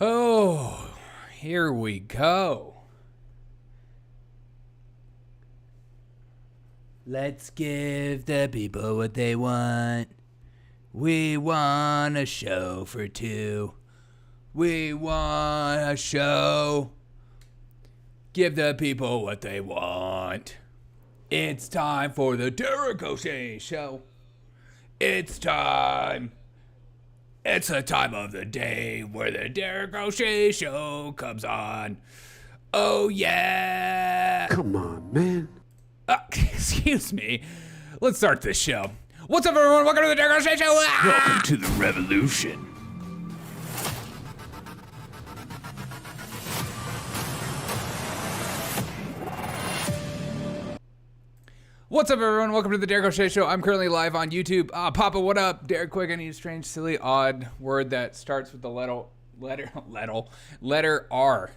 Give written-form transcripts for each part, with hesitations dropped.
Oh, here we go. Let's give the people what they want. We want a show for two. We want a show. Give the people what they want. It's time for the Derek O'Shea Show. It's time. It's a time of the day where the Derek O'Shea Show comes on. Oh, yeah. Come on, man. Excuse me. Let's start this show. What's up, everyone? Welcome to the Derek O'Shea Show. Welcome to the revolution. What's up, everyone? Welcome to the Derek O'Shea Show. I'm currently live on YouTube. Papa, what up? Derek, quick, I need a strange, silly, odd word that starts with the letter R.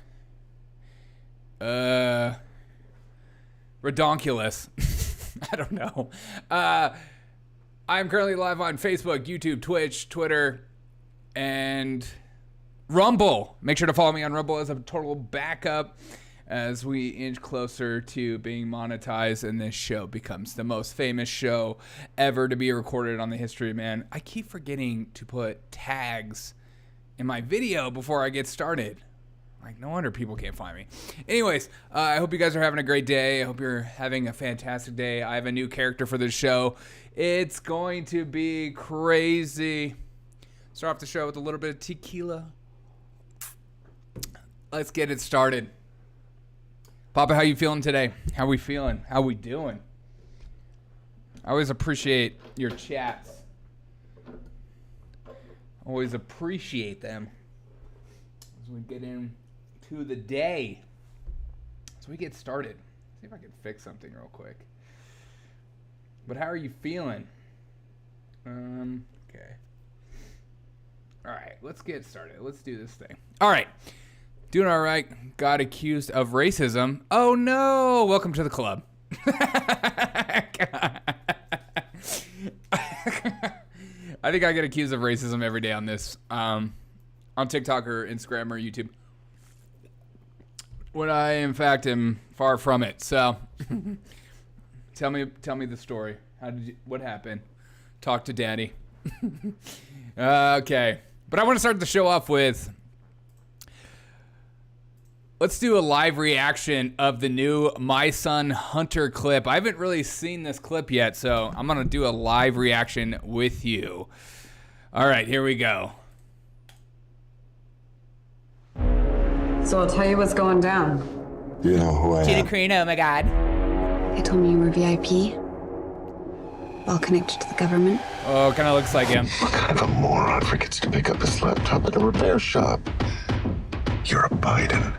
Redonkulous. I don't know. I'm currently live on Facebook, YouTube, Twitch, Twitter, and Rumble. Make sure to follow me on Rumble as a total backup as we inch closer to being monetized and this show becomes the most famous show ever to be recorded on the history of man. I keep forgetting to put tags in my video before I get started. Like, no wonder people can't find me. Anyways, I hope you guys are having a great day. I hope you're having a fantastic day. I have a new character for this show. It's going to be crazy. Start off the show with a little bit of tequila. Let's get it started. Papa, how you feeling today? How we feeling? How we doing? I always appreciate your chats. Always appreciate them as we get into the day. As we get started. See if I can fix something real quick. But how are you feeling? Okay. All right, let's get started. Let's do this thing. All right. Doing all right. Got accused of racism. Oh, no. Welcome to the club. I think I get accused of racism every day on this. On TikTok or Instagram or YouTube. When I, in fact, am far from it. So, tell me the story. What happened? Talk to Daddy. Okay. But I want to start the show off with... Let's do a live reaction of the new My Son Hunter clip. I haven't really seen this clip yet, so I'm going to do a live reaction with you. All right, here we go. So I'll tell you what's going down. You know who I am. Queen, oh my God. They told me you were VIP. Well connected to the government. Oh, kind of looks like him. What kind of a moron forgets to pick up his laptop at the repair shop? You're a Biden.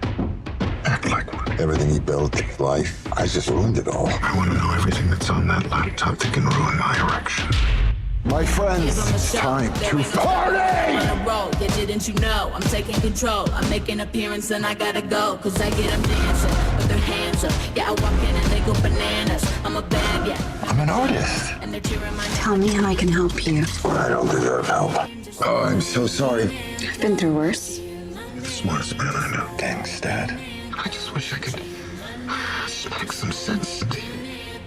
Act like one. Everything he built, his life, I just ruined it all. I want to know everything that's on that laptop that can ruin my erection. My friends, it's time to party! Yeah, didn't you know? I'm taking control. I'm making appearance and I gotta go. Cause I get them dancing with their hands up. Yeah, I walk in and they go bananas. I'm a bad, yeah. I'm an artist. And they're cheering my Tell me how I can help you. I don't deserve help. Oh, I'm so sorry. I've been through worse. You're the smartest man I know. Thanks, Dad. I just wish I could smack some sense into you.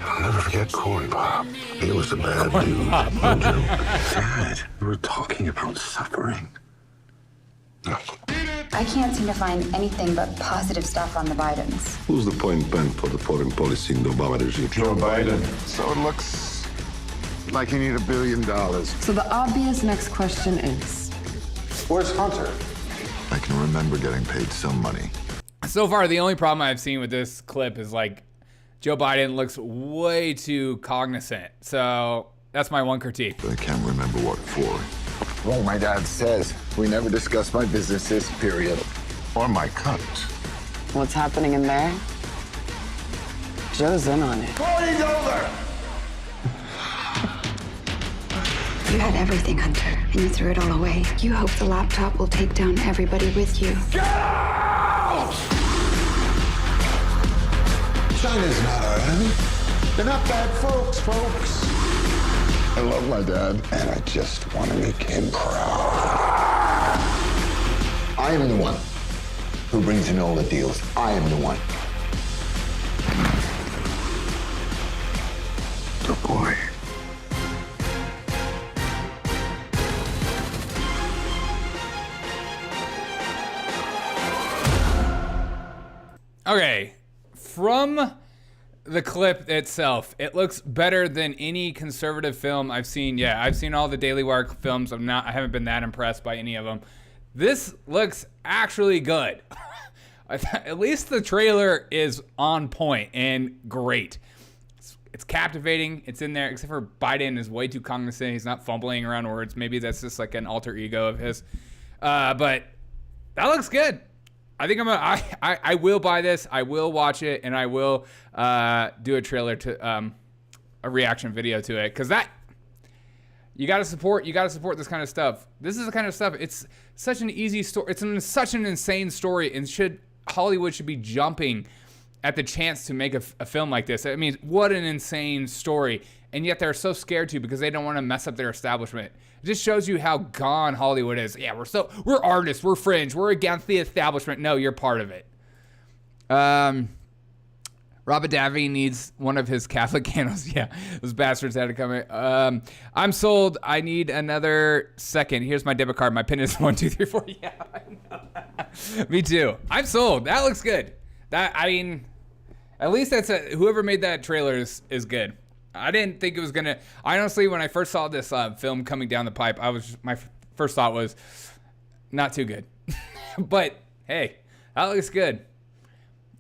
I'll never forget Corn Pop. He was a bad dude. No joke. Dad, we were talking about suffering. I can't seem to find anything but positive stuff on the Bidens. Who's the point man for the foreign policy in the Obama regime? Joe Biden. So it looks like you need $1 billion. So the obvious next question is... Where's Hunter? I can remember getting paid some money. So far, the only problem I've seen with this clip is like Joe Biden looks way too cognizant. So that's my one critique. But I can't remember what for. Well, my dad says we never discuss my businesses, period. Or my cut. What's happening in there? Joe's in on it. Party's over! You had everything, Hunter, and you threw it all away. You hope the laptop will take down everybody with you. Get out! China's not our enemy. They're not bad folks. I love my dad, and I just want to make him proud. I am the one who brings in all the deals. I am the one. Good boy. Okay, from the clip itself, it looks better than any conservative film I've seen. Yeah, I've seen all the Daily Wire films. I haven't been that impressed by any of them. This looks actually good. At least the trailer is on point and great. It's captivating. It's in there, except for Biden is way too cognizant. He's not fumbling around words. Maybe that's just like an alter ego of his. But that looks good. I think I will buy this. I will watch it, and I will do a trailer to a reaction video to it, because that you gotta support this kind of stuff. This is the kind of stuff. It's such an easy story. It's such an insane story, and Hollywood should be jumping at the chance to make a film like this. I mean, what an insane story, and yet they're so scared to because they don't want to mess up their establishment. It just shows you how gone Hollywood is. Yeah, we're artists, we're fringe, we're against the establishment. No, you're part of it. Robert Davi needs one of his Catholic candles. Yeah, those bastards had to come in. I'm sold. I need another second. Here's my debit card. My PIN is 1, 2, 3, 4. Yeah, I know. Me too. I'm sold. That looks good. I mean, at least whoever made that trailer is good. I didn't think it was gonna. I honestly, when I first saw this film coming down the pipe, my first thought was not too good. But hey, that looks good.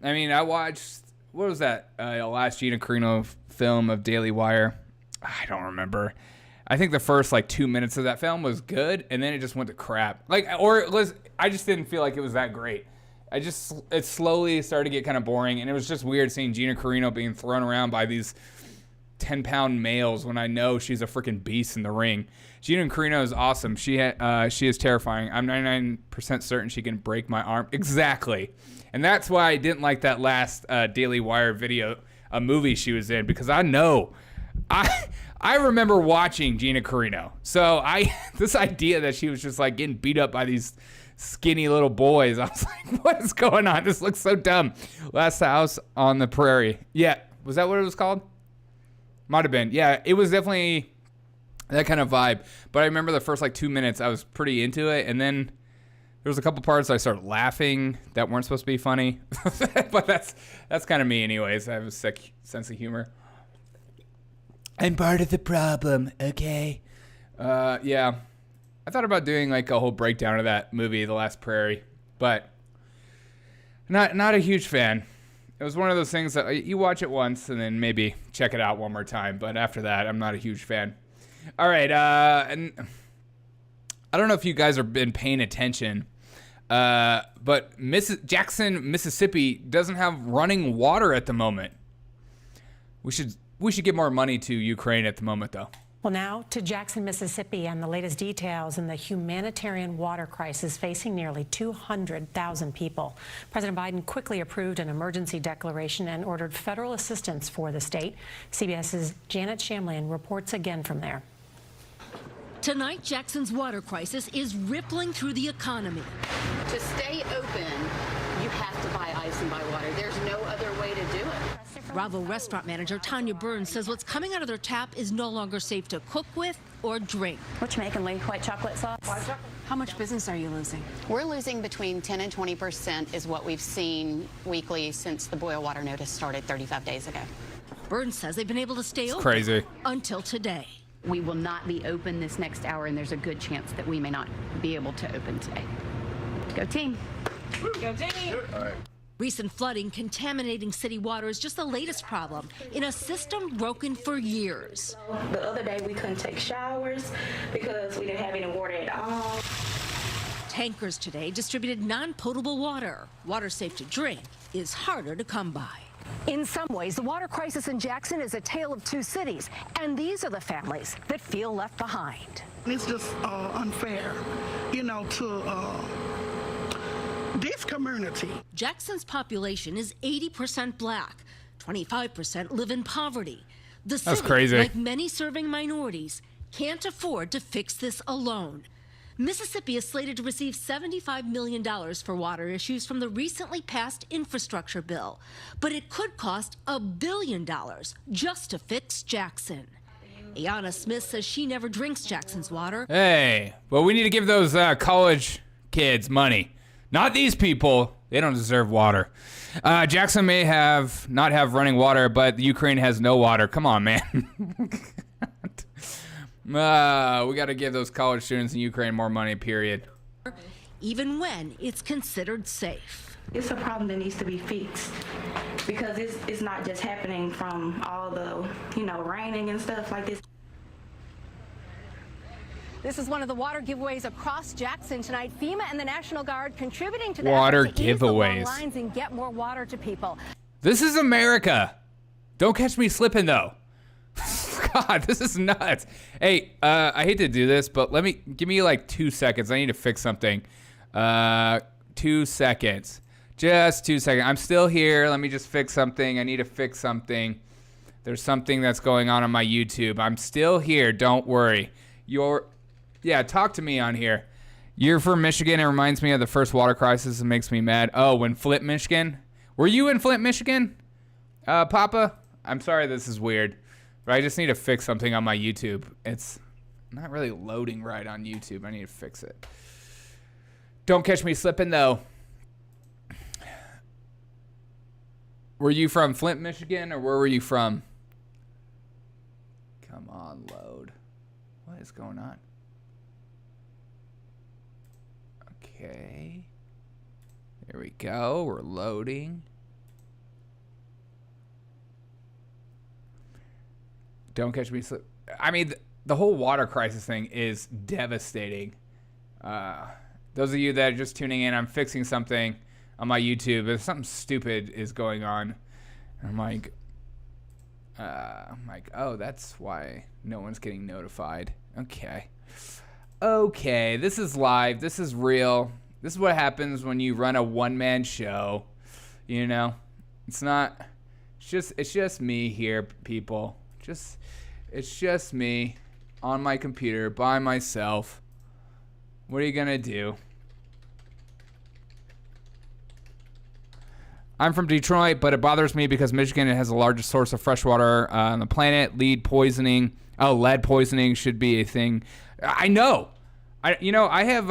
I mean, I watched, what was that last Gina Carano film of Daily Wire? I don't remember. I think the first 2 minutes of that film was good, and then it just went to crap. I just didn't feel like it was that great. It slowly started to get kind of boring, and it was just weird seeing Gina Carano being thrown around by these 10-pound males when I know she's a freaking beast in the ring. Gina Carano is awesome. She is terrifying. I'm 99% certain she can break my arm. Exactly. And that's why I didn't like that last Daily Wire video, a movie she was in, because I know. I remember watching Gina Carano. So this idea that she was just getting beat up by these skinny little boys, I was like, what is going on? This looks so dumb. Last House on the Prairie. Yeah. Was that what it was called? Might have been. Yeah, it was definitely that kind of vibe. But I remember the first 2 minutes, I was pretty into it. And then there was a couple parts I started laughing that weren't supposed to be funny. But that's kind of me anyways. I have a sick sense of humor. I'm part of the problem, okay? Yeah. I thought about doing a whole breakdown of that movie, The Last Prairie. But not a huge fan. It was one of those things that you watch it once and then maybe check it out one more time. But after that, I'm not a huge fan. All right. And I don't know if you guys have been paying attention, but Jackson, Mississippi doesn't have running water at the moment. We should give more money to Ukraine at the moment, though. Well, now to Jackson, Mississippi, and the latest details in the humanitarian water crisis facing nearly 200,000 people. President Biden quickly approved an emergency declaration and ordered federal assistance for the state. CBS's Janet Shamlian reports again from there. Tonight, Jackson's water crisis is rippling through the economy. To stay open, you have to buy ice and buy water. There's no other way to do it. Bravo restaurant manager Tanya Burns says what's coming out of their tap is no longer safe to cook with or drink. What you making, Lee? White chocolate sauce? White chocolate. How much business are you losing? We're losing between 10 and 20% is what we've seen weekly since the boil water notice started 35 days ago. Burns says they've been able to stay open crazy until today. We will not be open this next hour, and there's a good chance that we may not be able to open today. Go team. Go team. All right. Recent flooding contaminating city water is just the latest problem in a system broken for years. The other day we couldn't take showers because we didn't have any water at all. Tankers today distributed non-potable water. Water safe to drink is harder to come by. In some ways, the water crisis in Jackson is a tale of two cities, and these are the families that feel left behind. It's just unfair, to this community. Jackson's population is 80% black, 25% live in poverty. The city, That's crazy. like many serving minorities, can't afford to fix this alone. Mississippi is slated to receive $75 million for water issues from the recently passed infrastructure bill, but it could cost $1 billion just to fix Jackson. Ayanna Smith says she never drinks Jackson's water. Hey, well, we need to give those college kids money. Not these people. They don't deserve water. Jackson may not have running water, but Ukraine has no water. Come on, man. We got to give those college students in Ukraine more money, period. Even when it's considered safe. It's a problem that needs to be fixed because it's not just happening from all the, raining and stuff like this. This is one of the water giveaways across Jackson tonight. FEMA and the National Guard contributing to the water effort to ease the long giveaways lines and get more water to people. This is America. Don't catch me slipping, though. God, this is nuts. Hey, I hate to do this, but give me like 2 seconds. I need to fix something. 2 seconds. Just 2 seconds. I'm still here. Let me just fix something. I need to fix something. There's something that's going on my YouTube. I'm still here. Don't worry. Yeah, talk to me on here. You're from Michigan. It reminds me of the first water crisis. It makes me mad. Oh, in Flint, Michigan? Were you in Flint, Michigan? Papa? I'm sorry this is weird, but I just need to fix something on my YouTube. It's not really loading right on YouTube. I need to fix it. Don't catch me slipping, though. Were you from Flint, Michigan, or where were you from? Come on, load. What is going on? Okay. There we go. We're loading. Don't catch me slip. I mean, the whole water crisis thing is devastating. Those of you that are just tuning in, I'm fixing something on my YouTube. If something stupid is going on, I'm like, oh, that's why no one's getting notified. Okay, this is live. This is real. This is what happens when you run a one-man show. It's just me here, people. It's just me on my computer by myself. What are you gonna do? I'm from Detroit, but it bothers me because Michigan has the largest source of fresh water on the planet. Lead poisoning should be a thing. I know. I have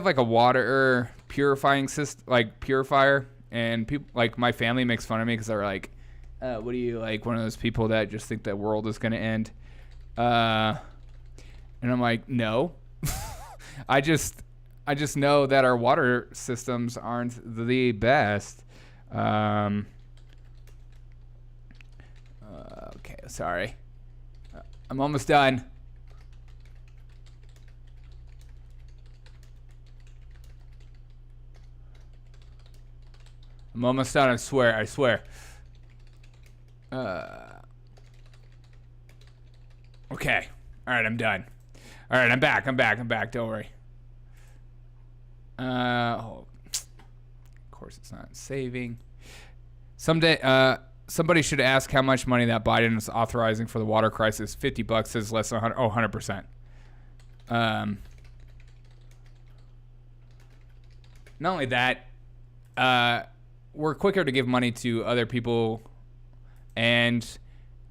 like a water purifying system, like purifier, and people like my family makes fun of me because they're like, "What are you, like one of those people that just think the world is gonna end?" And I'm like, no. I just know that our water systems aren't the best. Okay, sorry. I'm almost done. I'm almost done, I swear. Okay. All right, I'm done. All right, I'm back. Don't worry. Of course it's not saving. Someday, somebody should ask how much money that Biden is authorizing for the water crisis. $50 is less than 100%. Not only that, we're quicker to give money to other people and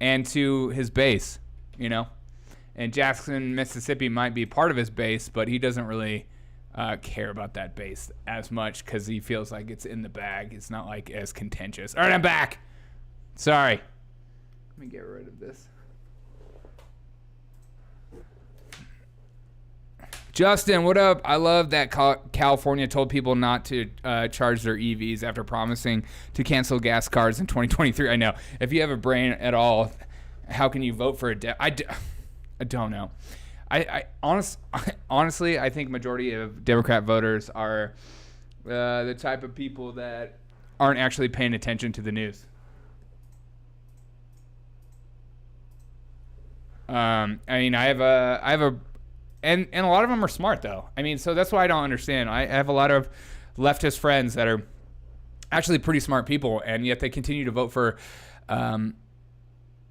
to his base, And Jackson, Mississippi might be part of his base, but he doesn't really care about that base as much because he feels like it's in the bag. It's not like as contentious. All right, I'm back. Sorry. Let me get rid of this. Justin, what up? I love that California told people not to charge their EVs after promising to cancel gas cars in 2023. I know. If you have a brain at all, how can you vote for a I don't know. Honestly, I think majority of Democrat voters are the type of people that aren't actually paying attention to the news. I have a and a lot of them are smart though. So that's why I don't understand. I have a lot of leftist friends that are actually pretty smart people, and yet they continue to vote for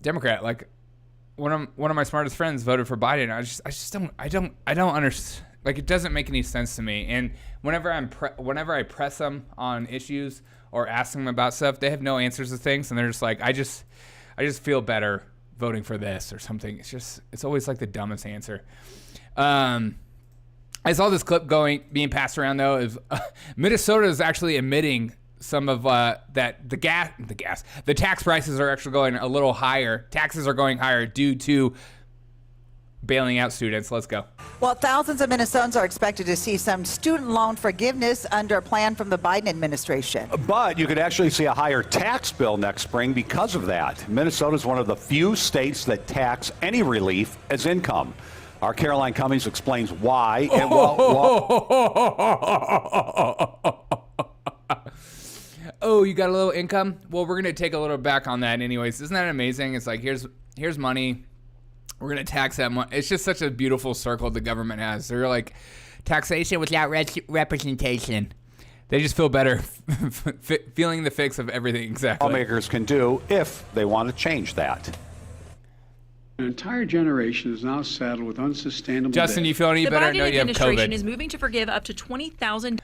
Democrat. Like, one of my smartest friends voted for Biden. I don't understand. Like, it doesn't make any sense to me. And whenever I press them on issues or ask them about stuff, they have no answers to things, and they're just like, I just feel better voting for this or something. It's always like the dumbest answer. I saw this clip being passed around though. Minnesota is actually admitting some of the tax prices are actually going a little higher. Taxes are going higher due to bailing out students. Let's go. Well, thousands of Minnesotans are expected to see some student loan forgiveness under a plan from the Biden administration. But you could actually see a higher tax bill next spring because of that. Minnesota is one of the few states that tax any relief as income. Our Caroline Cummings explains why. And oh, you got a little income? Well, we're going to take a little back on that anyways. Isn't that amazing? It's like, here's money. We're going to tax that money. It's just such a beautiful circle the government has. They're like, taxation without representation. They just feel better feeling the fix of everything. Exactly. Lawmakers can do if they want to change that. An entire generation is now saddled with unsustainable Justin, debt. you feel any better? No, you have COVID. The Biden administration is moving to forgive up to $20,000.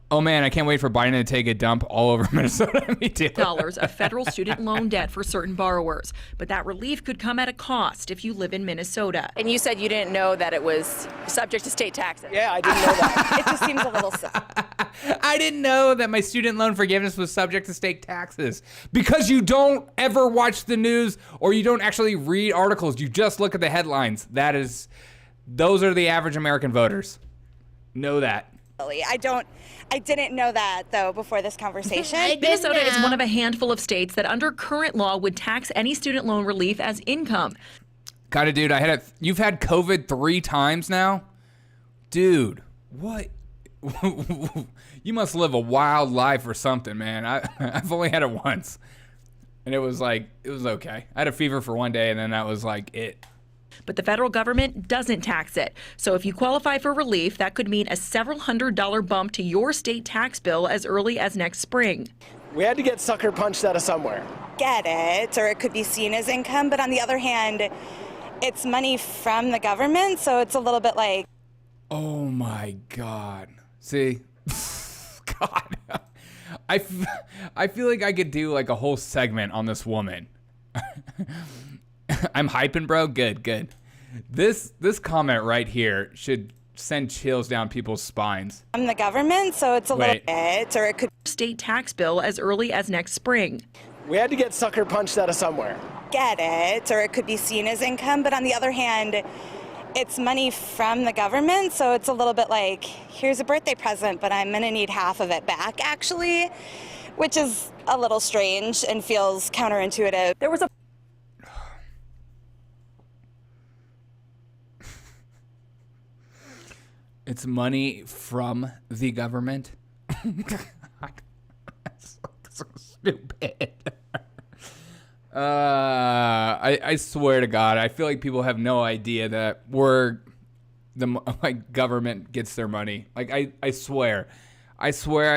Oh man, I can't wait for Biden to take a dump all over Minnesota. Me too. Of federal student loan debt for certain borrowers. But that relief could come at a cost if you live in Minnesota. And you said you didn't know that it was subject to state taxes. Yeah, I didn't know that. It just seems a little silly. I didn't know that my student loan forgiveness was subject to state taxes because you don't ever watch the news or you don't actually read articles. You just look at the headlines. Those are the average American voters. Know that. I didn't know that, though, before this conversation. Minnesota is one of a handful of states that under current law would tax any student loan relief as income. God, dude, you've had COVID 3 times now? Dude, what? You must live a wild life or something, man. I've only had it once. And it was okay. I had a fever for one day, and then that was like it. But the federal government doesn't tax it. So if you qualify for relief, that could mean a several $100 bump to your state tax bill as early as next spring. We had to get sucker punched out of somewhere. Get it, or it could be seen as income, but on the other hand, it's money from the government, so it's a little bit like... Oh my God. See? God. I feel like I could do like a whole segment on this woman. I'm hyping, bro. Good. This comment right here should send chills down people's spines. From the government, so it's a little bit, or it could... State tax bill as early as next spring. We had to get sucker punched out of somewhere. Get it, or it could be seen as income, but on the other hand, it's money from the government, so it's a little bit like, here's a birthday present, but I'm gonna need half of it back, actually, which is a little strange and feels counterintuitive. There was a... It's money from the government. That's so stupid. I swear to God, I feel like people have no idea that government gets their money. Like I swear I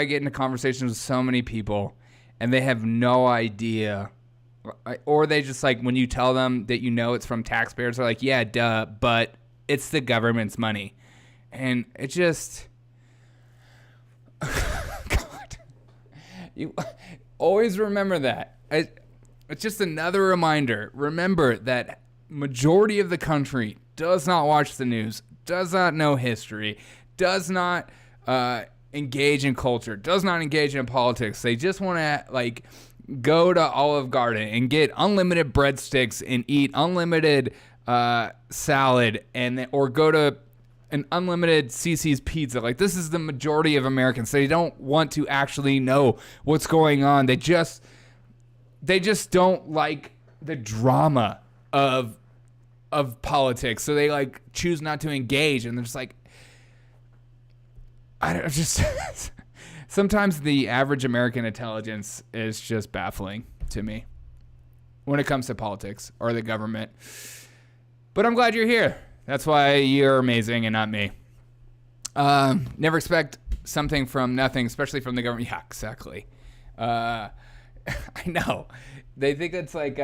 get into conversations with so many people, and they have no idea, or they just like when you tell them that you know it's from taxpayers, they're like, yeah, duh, but it's the government's money. And it just, God, you always remember that. It's just another reminder. Remember that majority of the country does not watch the news, does not know history, does not engage in culture, does not engage in politics. They just want to like go to Olive Garden and get unlimited breadsticks and eat unlimited salad, or go to an unlimited CC's pizza. Like, this is the majority of Americans. They don't want to actually know what's going on. They just don't like the drama of politics. So they like choose not to engage, and they're just like, sometimes the average American intelligence is just baffling to me when it comes to politics or the government. But I'm glad you're here. That's why you're amazing and not me. Never expect something from nothing, especially from the government. Yeah, exactly. I know. They think it's like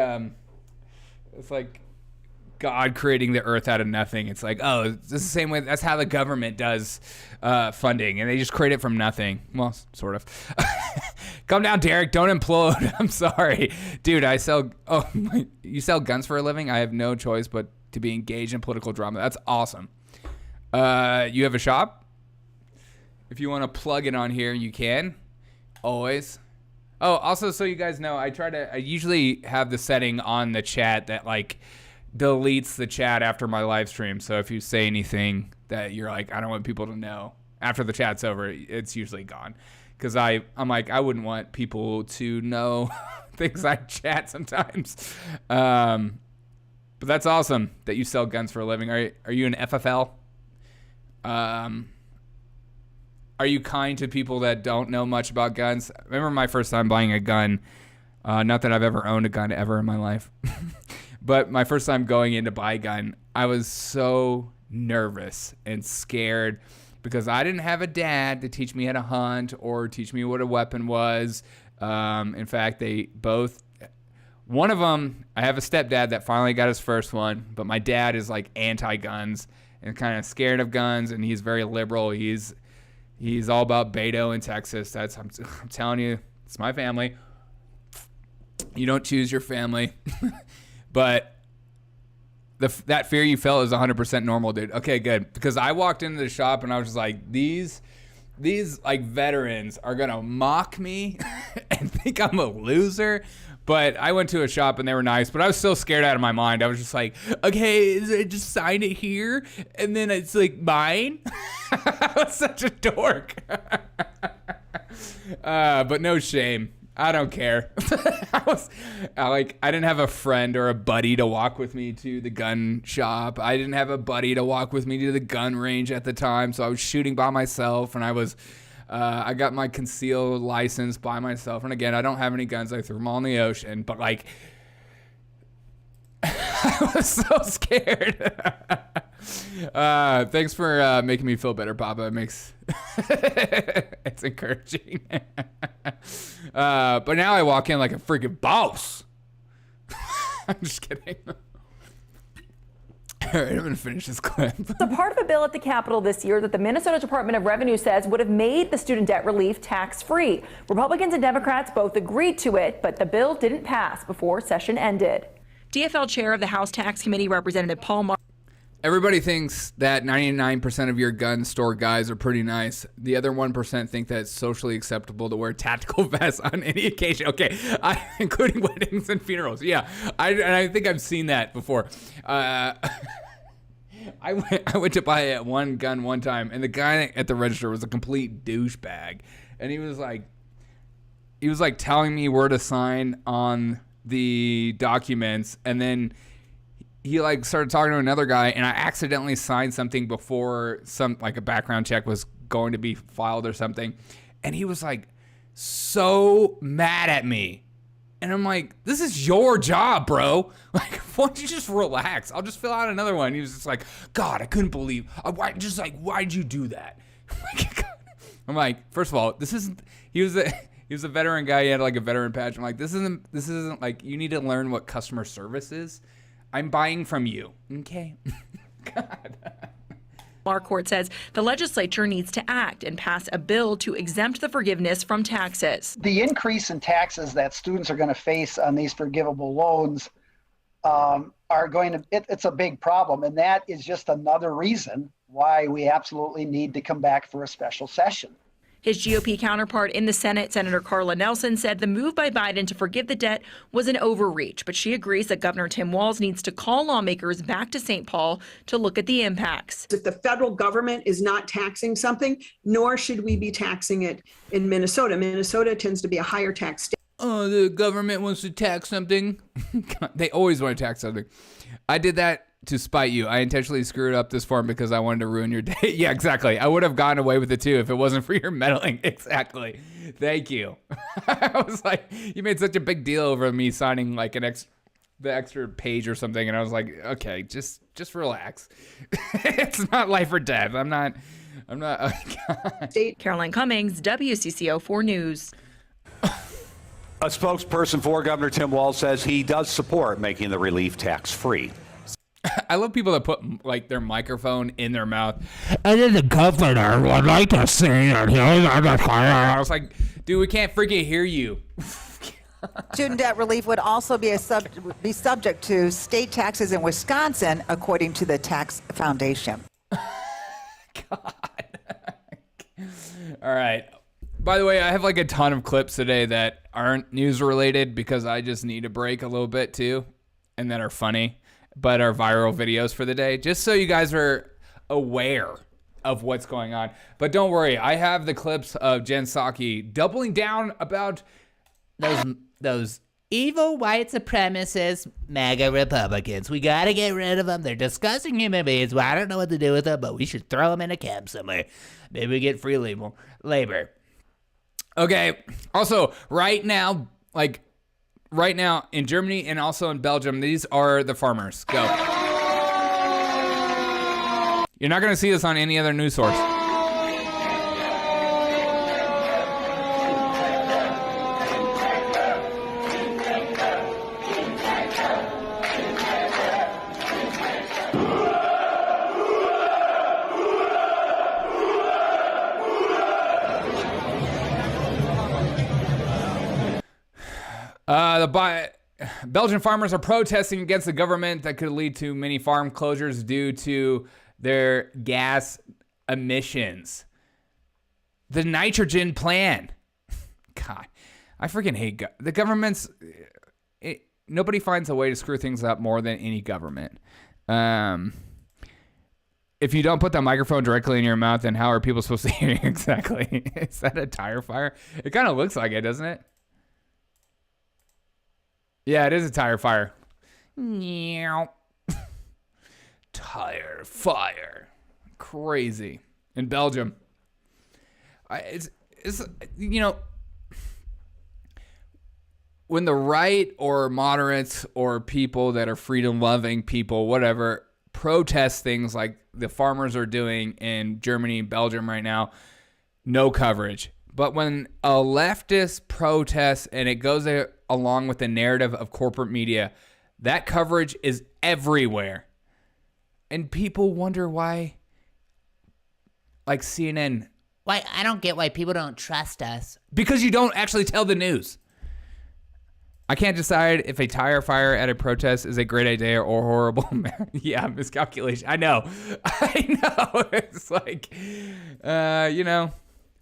God creating the earth out of nothing. It's like, oh, it's the same way. That's how the government does funding, and they just create it from nothing. Well, sort of. Calm down, Derek. Don't implode. I'm sorry, dude. You sell guns for a living? I have no choice but to be engaged in political drama. That's awesome. You have a shop? If you want to plug it on here, you can. Always. Oh, also, so you guys know, I usually have the setting on the chat that like deletes the chat after my live stream. So if you say anything that you're like, I don't want people to know after the chat's over, it's usually gone. Because I'm like, I wouldn't want people to know things I chat sometimes. But that's awesome that you sell guns for a living. Are you an FFL? Are you kind to people that don't know much about guns? I remember my first time buying a gun. Not that I've ever owned a gun ever in my life. But my first time going in to buy a gun, I was so nervous and scared because I didn't have a dad to teach me how to hunt or teach me what a weapon was. In fact, one of them, I have a stepdad that finally got his first one, but my dad is like anti-guns and kind of scared of guns, and he's very liberal. He's all about Beto in Texas. I'm telling you, it's my family. You don't choose your family. But that fear you felt is 100% normal, dude. Okay, good. Because I walked into the shop and I was just like, these like veterans are going to mock me and think I'm a loser. But I went to a shop and they were nice, but I was still scared out of my mind. I was just like, okay, just sign it here, and then it's like mine. I was such a dork. But no shame. I don't care. I didn't have a friend or a buddy to walk with me to the gun shop. I didn't have a buddy to walk with me to the gun range at the time, so I was shooting by myself, and I got my concealed license by myself. And again, I don't have any guns. I threw them all in the ocean. But like, I was so scared. Thanks for making me feel better, Papa. It's encouraging. But now I walk in like a freaking boss. I'm just kidding. All right, I'm going to finish this clip. It's a part of a bill at the Capitol this year that the Minnesota Department of Revenue says would have made the student debt relief tax-free. Republicans and Democrats both agreed to it, but the bill didn't pass before session ended. DFL chair of the House Tax Committee, Representative Paul Mar. Everybody thinks that 99% of your gun store guys are pretty nice. The other 1% think that it's socially acceptable to wear tactical vests on any occasion. Okay, including weddings and funerals. Yeah, I think I've seen that before. I went to buy one gun one time, and the guy at the register was a complete douchebag, and he was like telling me where to sign on the documents, and then he like started talking to another guy, and I accidentally signed something before a background check was going to be filed or something, and he was like so mad at me. And I'm like, this is your job, bro. Like, why don't you just relax? I'll just fill out another one. He was just like, God, I couldn't believe. Why'd you do that? I'm like, first of all, this isn't. He was a veteran guy. He had like a veteran patch. I'm like, this isn't like, you need to learn what customer service is. I'm buying from you. Okay. God. Marquardt says the legislature needs to act and pass a bill to exempt the forgiveness from taxes. The increase in taxes that students are going to face on these forgivable loans it's a big problem. And that is just another reason why we absolutely need to come back for a special session. His GOP counterpart in the Senate, Senator Carla Nelson, said the move by Biden to forgive the debt was an overreach, but she agrees that Governor Tim Walz needs to call lawmakers back to St. Paul to look at the impacts. If the federal government is not taxing something, nor should we be taxing it in Minnesota. Minnesota tends to be a higher tax state. Oh, the government wants to tax something. They always want to tax something. I did that to spite you. I intentionally screwed up this form because I wanted to ruin your day. Yeah, exactly. I would have gotten away with it too if it wasn't for your meddling. Exactly. Thank you. I was like, you made such a big deal over me signing like the extra page or something, and I was like, okay, just relax. It's not life or death. I'm not. Oh, God. Caroline Cummings, WCCO 4 News. A spokesperson for Governor Tim Walz says he does support making the relief tax-free. I love people that put like their microphone in their mouth. And then the governor would like to say that I was like, dude, we can't freaking hear you. Student debt relief would also be subject to state taxes in Wisconsin, according to the Tax Foundation. God. All right. By the way, I have like a ton of clips today that aren't news related because I just need a break a little bit too, and that are funny, but are viral videos for the day, just so you guys are aware of what's going on. But don't worry, I have the clips of Jen Psaki doubling down about those evil white supremacist MAGA Republicans. We got to get rid of them. They're disgusting human beings. Well, I don't know what to do with them, but we should throw them in a camp somewhere. Maybe we get free labor. Okay. Also, right now in Germany and also in Belgium, these are the farmers. Go. You're not going to see this on any other news source. Belgian farmers are protesting against the government that could lead to many farm closures due to their gas emissions. The nitrogen plan. God, I freaking hate the government's. Nobody finds a way to screw things up more than any government. If you don't put the microphone directly in your mouth, then how are people supposed to hear you exactly? Is that a tire fire? It kind of looks like it, doesn't it? Yeah, it is a tire fire. Tire fire. Crazy. In Belgium. It's when the right or moderates or people that are freedom-loving people, whatever, protest things like the farmers are doing in Germany and Belgium right now, no coverage. But when a leftist protests and it goes along with the narrative of corporate media, that coverage is everywhere. And people wonder why, like CNN. Why? I don't get why people don't trust us. Because you don't actually tell the news. I can't decide if a tire fire at a protest is a great idea or horrible. Yeah, miscalculation. I know. It's like,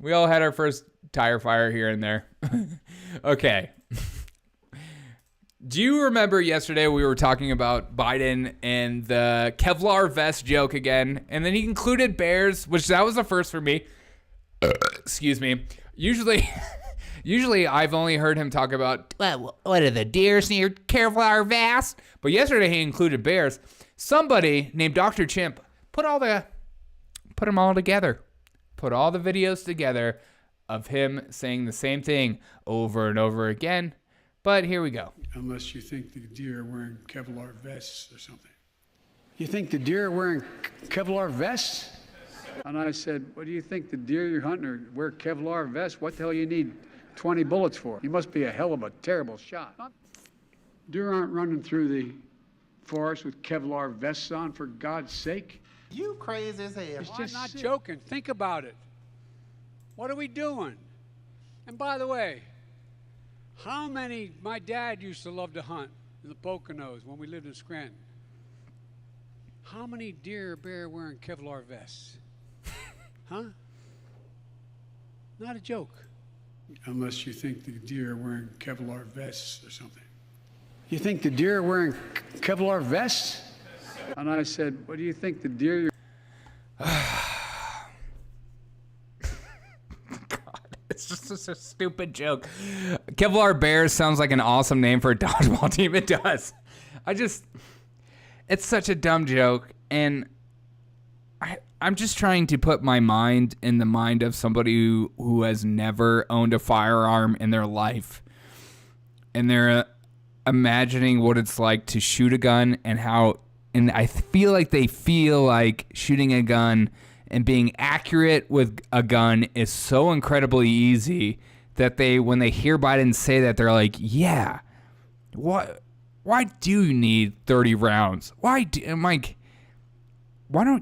we all had our first tire fire here and there. Okay. Do you remember yesterday we were talking about Biden and the Kevlar vest joke again? And then he included bears, which that was the first for me. Excuse me. Usually I've only heard him talk about, what are the deers in your Kevlar vest? But yesterday he included bears. Somebody named Dr. Chimp put them all together. Put all the videos together of him saying the same thing over and over again. But here we go. Unless you think the deer are wearing Kevlar vests or something. You think the deer are wearing Kevlar vests? And I said, what do you think the deer you're hunting wear Kevlar vests? What the hell you need 20 bullets for? You must be a hell of a terrible shot. Deer aren't running through the forest with Kevlar vests on, for God's sake. You crazy as hell. It's just, I'm not joking. Think about it. What are we doing? And by the way, my dad used to love to hunt in the Poconos when we lived in Scranton. How many deer or bear wearing Kevlar vests? Huh? Not a joke. Unless you think the deer are wearing Kevlar vests or something. You think the deer are wearing Kevlar vests? And I said, what do you think the deer... It's just such a stupid joke. Kevlar Bears sounds like an awesome name for a dodgeball team. It does. It's such a dumb joke. And I'm just trying to put my mind in the mind of somebody who has never owned a firearm in their life. And they're imagining what it's like to shoot a gun and I feel like they feel like shooting a gun and being accurate with a gun is so incredibly easy that when they hear Biden say that, they're like, yeah, what? Why do you need 30 rounds? Why don't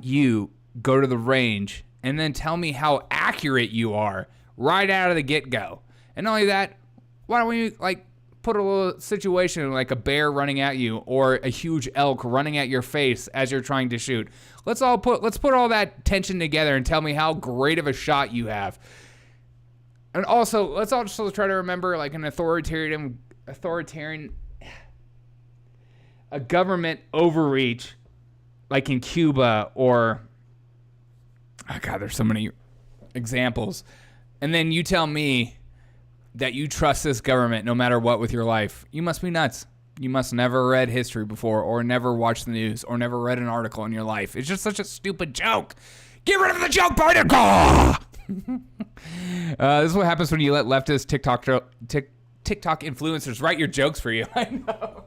you go to the range and then tell me how accurate you are right out of the get-go? And not only that, why don't we put a little situation like a bear running at you or a huge elk running at your face as you're trying to shoot? Let's put all that tension together and tell me how great of a shot you have. And also, let's also try to remember like an authoritarian a government overreach like in Cuba or there's so many examples. And then you tell me that you trust this government no matter what with your life. You must be nuts. You must never read history before or never watched the news or never read an article in your life. It's just such a stupid joke. Get rid of the joke, Biden. This is what happens when you let leftist TikTok influencers write your jokes for you. I know.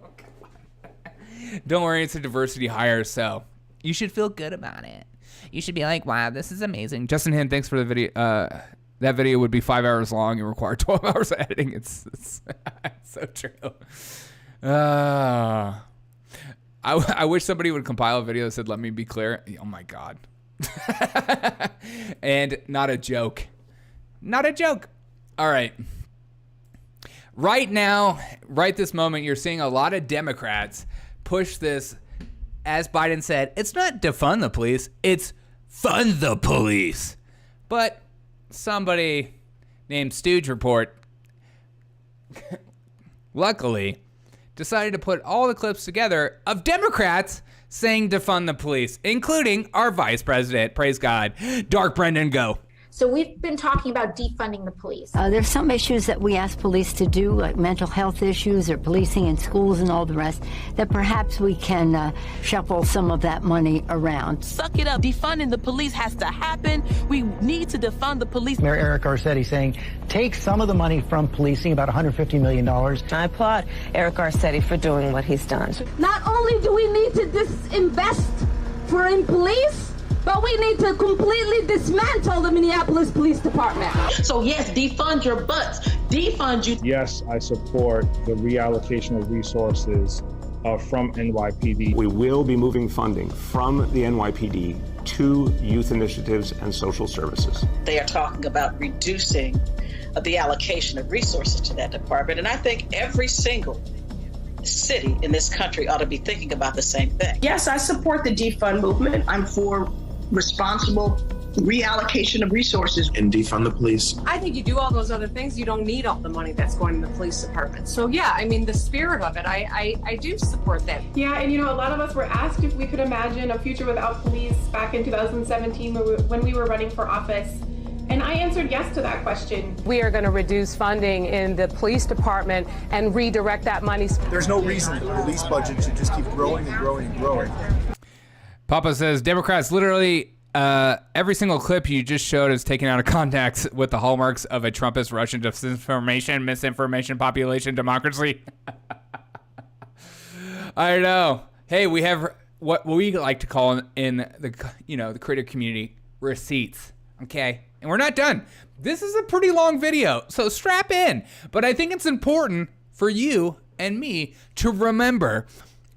Don't worry, it's a diversity hire, so you should feel good about it. You should be like, wow, this is amazing. Justin Hinn, thanks for the video. That video would be 5 hours long and require 12 hours of editing. It's so true. I wish somebody would compile a video that said, let me be clear. Oh, my God. And not a joke. Not a joke. All right. Right now, right this moment, you're seeing a lot of Democrats push this, as Biden said, it's not defund the police, it's fund the police. But somebody named Stooge Report luckily decided to put all the clips together of Democrats saying defund the police, including our vice president. Praise God. Dark Brendan, go. So we've been talking about defunding the police. There's some issues that we ask police to do, like mental health issues or policing in schools and all the rest, that perhaps we can shuffle some of that money around. Suck it up. Defunding the police has to happen. We need to defund the police. Mayor Eric Garcetti saying, take some of the money from policing, about $150 million. I applaud Eric Garcetti for doing what he's done. Not only do we need to disinvest in police, but we need to completely dismantle the Minneapolis Police Department. So yes, defund your butts. Defund you. Yes, I support the reallocation of resources from NYPD. We will be moving funding from the NYPD to youth initiatives and social services. They are talking about reducing the allocation of resources to that department. And I think every single city in this country ought to be thinking about the same thing. Yes, I support the defund movement. I'm for responsible reallocation of resources. And defund the police. I think you do all those other things, you don't need all the money that's going to the police department. So yeah, I mean, the spirit of it, I do support that. Yeah, and a lot of us were asked if we could imagine a future without police back in 2017 when we were running for office. And I answered yes to that question. We are going to reduce funding in the police department and redirect that money. There's no reason the police budget should just keep growing and growing and growing. Papa says, Democrats, literally every single clip you just showed is taken out of context with the hallmarks of a Trumpist Russian disinformation, misinformation, population, democracy. I know. Hey, we have what we like to call in the creative community receipts. Okay. And we're not done. This is a pretty long video, so strap in. But I think it's important for you and me to remember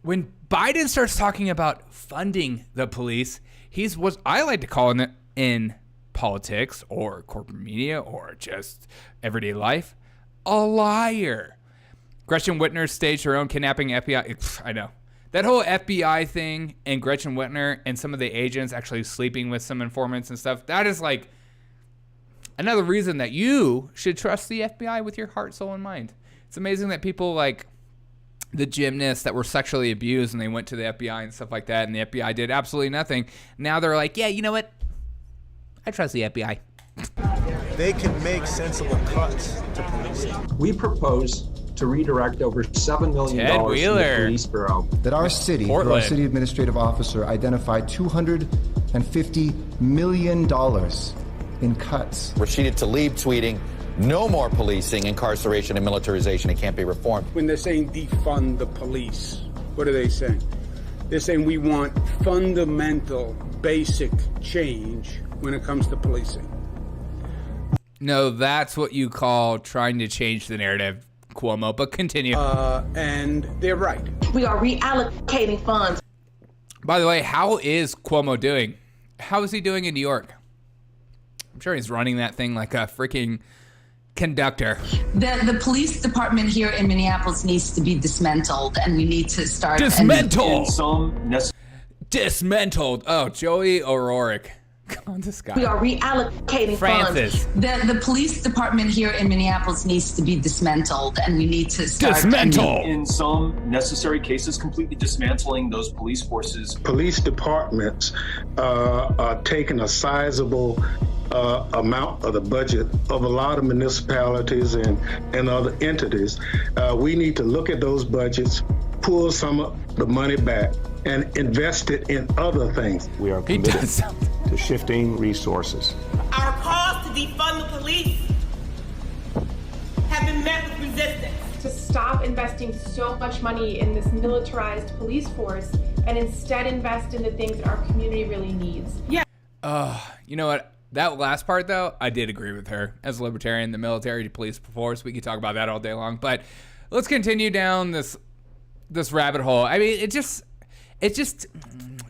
when Biden starts talking about funding the police, he's what I like to call in politics or corporate media or just everyday life, a liar. Gretchen Whitmer staged her own kidnapping. FBI. I know. That whole FBI thing and Gretchen Whitmer and some of the agents actually sleeping with some informants and stuff, that is like another reason that you should trust the FBI with your heart, soul, and mind. It's amazing that people like the gymnasts that were sexually abused and they went to the FBI and stuff like that, and the FBI did absolutely nothing. Now they're like, yeah, you know what? I trust the FBI. They can make sensible cuts to policing. We propose to redirect over $7 million from the police bureau. That our city, through our city administrative officer, identified $250 million in cuts. Rashida Tlaib tweeting, no more policing, incarceration, and militarization. It can't be reformed. When they're saying defund the police, what are they saying? They're saying we want fundamental, basic change when it comes to policing. No, that's what you call trying to change the narrative. Cuomo, but continue. And they're right. We are reallocating funds. By the way, how is Cuomo doing? How is he doing in New York? I'm sure he's running that thing like a freaking conductor. The police department here in Minneapolis needs to be dismantled, and we need to start dismantled. Dismantled. Oh, Joey O'Rourke. Come on, this guy. We are reallocating Francis. funds. The police department here in Minneapolis needs to be dismantled, and we need to start dismantle. In some necessary cases, completely dismantling those police forces. Police departments are taking a sizable amount of the budget of a lot of municipalities and other entities. We need to look at those budgets, pull some of the money back, and invest it in other things. We are committed to shifting resources. Our calls to defund the police have been met with resistance. To stop investing so much money in this militarized police force and instead invest in the things that our community really needs. Yeah. You know what? That last part, though, I did agree with her. As a libertarian, the military to police force, we could talk about that all day long. But let's continue down this rabbit hole. I mean, it just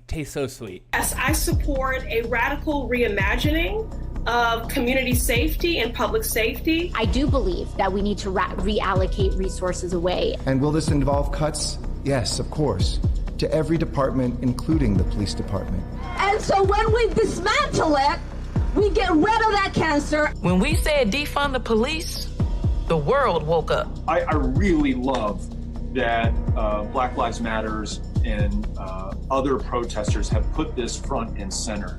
tastes so sweet. Yes, I support a radical reimagining of community safety and public safety. I do believe that we need to reallocate resources away. And will this involve cuts? Yes, of course, to every department, including the police department. And so when we dismantle it, we get rid of that cancer. When we said defund the police, the world woke up. I really love that Black Lives Matters and other protesters have put this front and center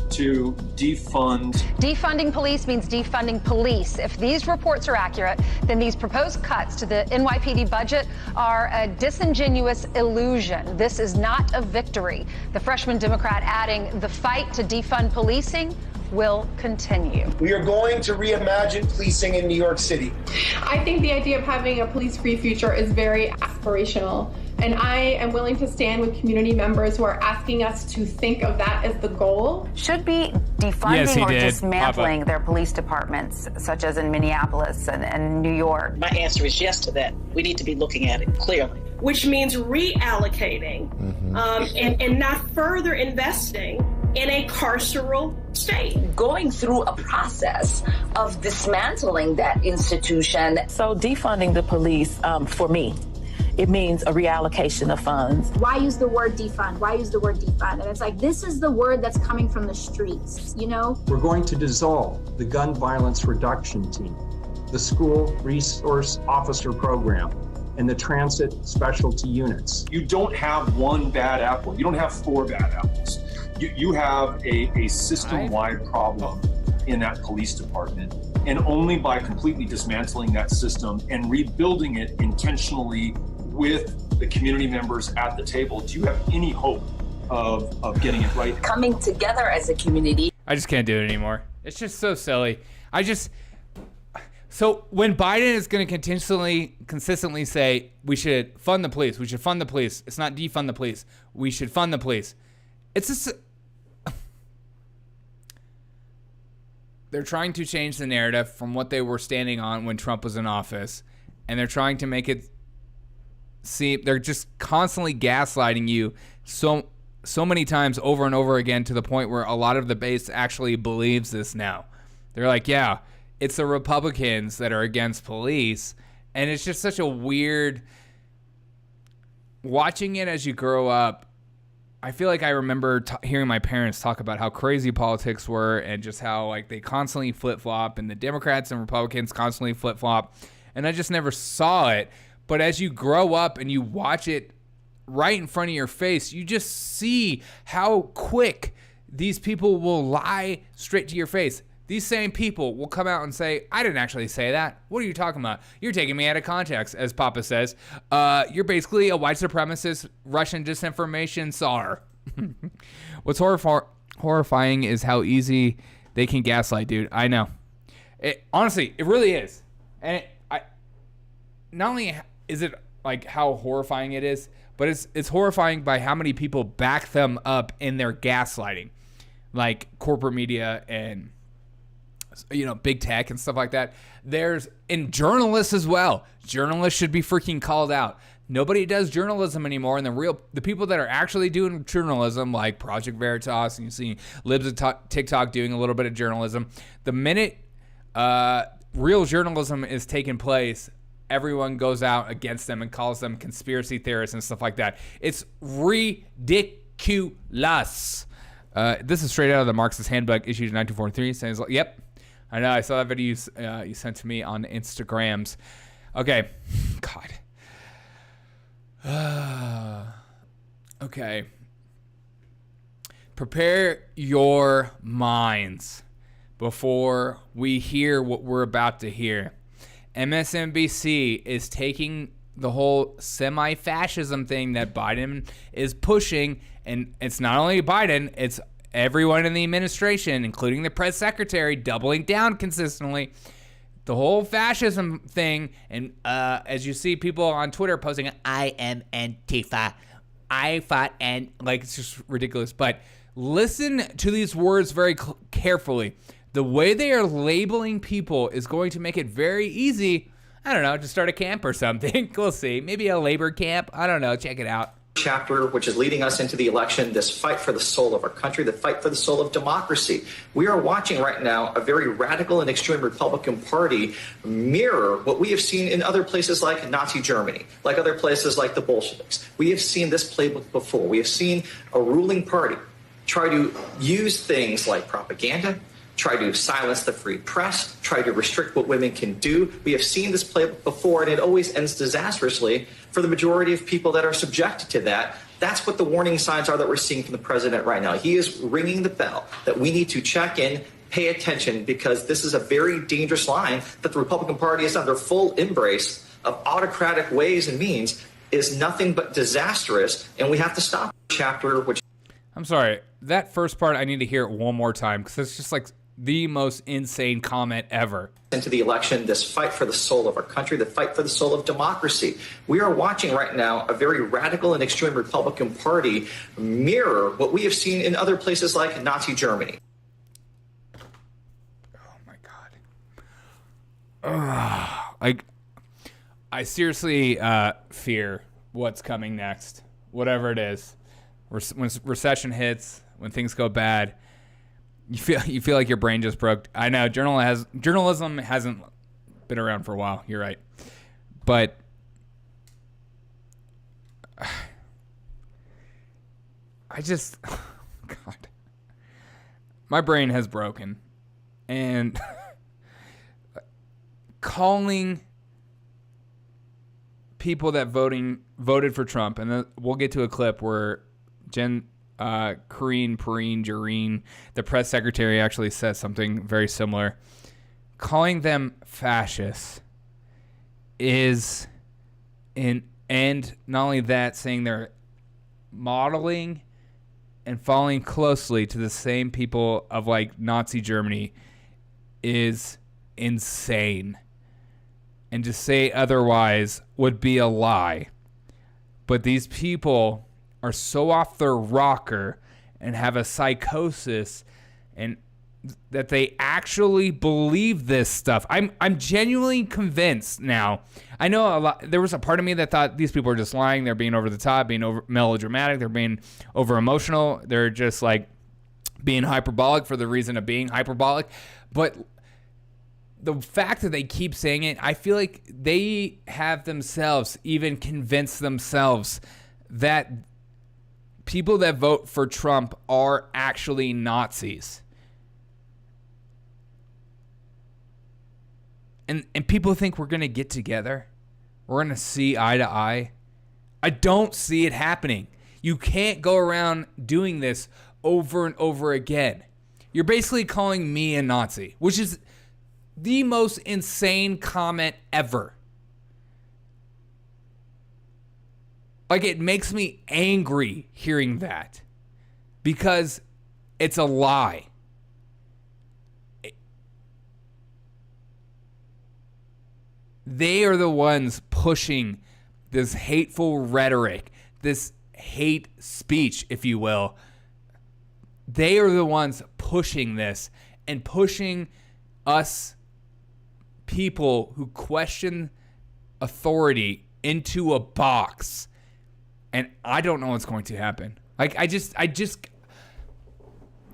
to defund. Defunding police means defunding police. If these reports are accurate, then these proposed cuts to the NYPD budget are a disingenuous illusion. This is not a victory. The freshman Democrat adding, the fight to defund policing will continue. We are going to reimagine policing in New York City. I think the idea of having a police-free future is very aspirational. And I am willing to stand with community members who are asking us to think of that as the goal. Should be defunding or dismantling their police departments, such as in Minneapolis and New York. My answer is yes to that. We need to be looking at it clearly. Which means reallocating and not further investing in a carceral state. Going through a process of dismantling that institution. So defunding the police, for me, it means a reallocation of funds. Why use the word defund? Why use the word defund? And it's like, this is the word that's coming from the streets, you know? We're going to dissolve the gun violence reduction team, the school resource officer program, and the transit specialty units. You don't have one bad apple. You don't have four bad apples. You have a system-wide problem in that police department. And only by completely dismantling that system and rebuilding it intentionally with the community members at the table, do you have any hope of getting it right? Coming together as a community. I just can't do it anymore. It's just so silly. So when Biden is going to consistently say, we should fund the police, it's not defund the police, we should fund the police. It's just... They're trying to change the narrative from what they were standing on when Trump was in office, and they're trying to make it seem they're just constantly gaslighting you so many times over and over again to the point where a lot of the base actually believes this now. They're like, yeah, it's the Republicans that are against police, and it's just such a weird watching it as you grow up. I feel like I remember hearing my parents talk about how crazy politics were and just how like they constantly flip-flop and the Democrats and Republicans constantly flip-flop, and I just never saw it. But as you grow up and you watch it right in front of your face, you just see how quick these people will lie straight to your face. These same people will come out and say, I didn't actually say that. What are you talking about? You're taking me out of context, as Papa says. You're basically a white supremacist Russian disinformation czar. What's horrifying is how easy they can gaslight, dude. I know. Honestly, it really is. And not only is it like how horrifying it is, but it's horrifying by how many people back them up in their gaslighting. Like corporate media and big tech and stuff like that. And journalists as well. Journalists should be freaking called out. Nobody does journalism anymore, and the people that are actually doing journalism, like Project Veritas, and you see Libs of TikTok doing a little bit of journalism. The minute real journalism is taking place, everyone goes out against them and calls them conspiracy theorists and stuff like that. It's ridiculous. This is straight out of the Marxist Handbook, issued in 1943. Saying, yep, I know. I saw that video you sent to me on Instagrams. Okay, God. Okay. Prepare your minds before we hear what we're about to hear. MSNBC is taking the whole semi-fascism thing that Biden is pushing, and it's not only Biden, it's everyone in the administration, including the press secretary, doubling down consistently. The whole fascism thing, and as you see people on Twitter posting, I am Antifa, I fought, and it's just ridiculous. But listen to these words very carefully. The way they are labeling people is going to make it very easy, I don't know, to start a camp or something. We'll see. Maybe a labor camp. I don't know. Check it out. Chapter which is leading us into the election, this fight for the soul of our country, the fight for the soul of democracy. We are watching right now a very radical and extreme Republican Party mirror what we have seen in other places like Nazi Germany, like other places like the Bolsheviks. We have seen this playbook before. We have seen a ruling party try to use things like propaganda, try to silence the free press, try to restrict what women can do. We have seen this playbook before, and it always ends disastrously for the majority of people that are subjected to that. That's what the warning signs are that we're seeing from the president right now. He is ringing the bell that we need to check in, pay attention, because this is a very dangerous line that the Republican Party is under full embrace of autocratic ways and means is nothing but disastrous, and we have to stop. Chapter which... I'm sorry, that first part I need to hear it one more time, because it's just the most insane comment ever. Into the election, this fight for the soul of our country, the fight for the soul of democracy. We are watching right now a very radical and extreme Republican Party mirror what we have seen in other places like Nazi Germany. Oh my God. I seriously fear what's coming next, whatever it is. When recession hits, when things go bad, you feel like your brain just broke. I know journalism hasn't been around for a while. You're right, but God, my brain has broken, and calling people that voted for Trump, and then we'll get to a clip where Karine, the press secretary, actually says something very similar. Calling them fascists and not only that, saying they're modeling and following closely to the same people of Nazi Germany is insane. And to say otherwise would be a lie. But these people are so off their rocker and have a psychosis, and that they actually believe this stuff. I'm genuinely convinced now. I know there was a part of me that thought these people are just lying. They're being over the top, being over melodramatic. They're being over emotional. They're just being hyperbolic for the reason of being hyperbolic. But the fact that they keep saying it, I feel like they have themselves even convinced themselves that people that vote for Trump are actually Nazis. And people think we're going to get together. We're going to see eye to eye. I don't see it happening. You can't go around doing this over and over again. You're basically calling me a Nazi, which is the most insane comment ever. It makes me angry hearing that, because it's a lie. They are the ones pushing this hateful rhetoric, this hate speech, if you will. They are the ones pushing this and pushing us people who question authority into a box, and I don't know what's going to happen. Like, I just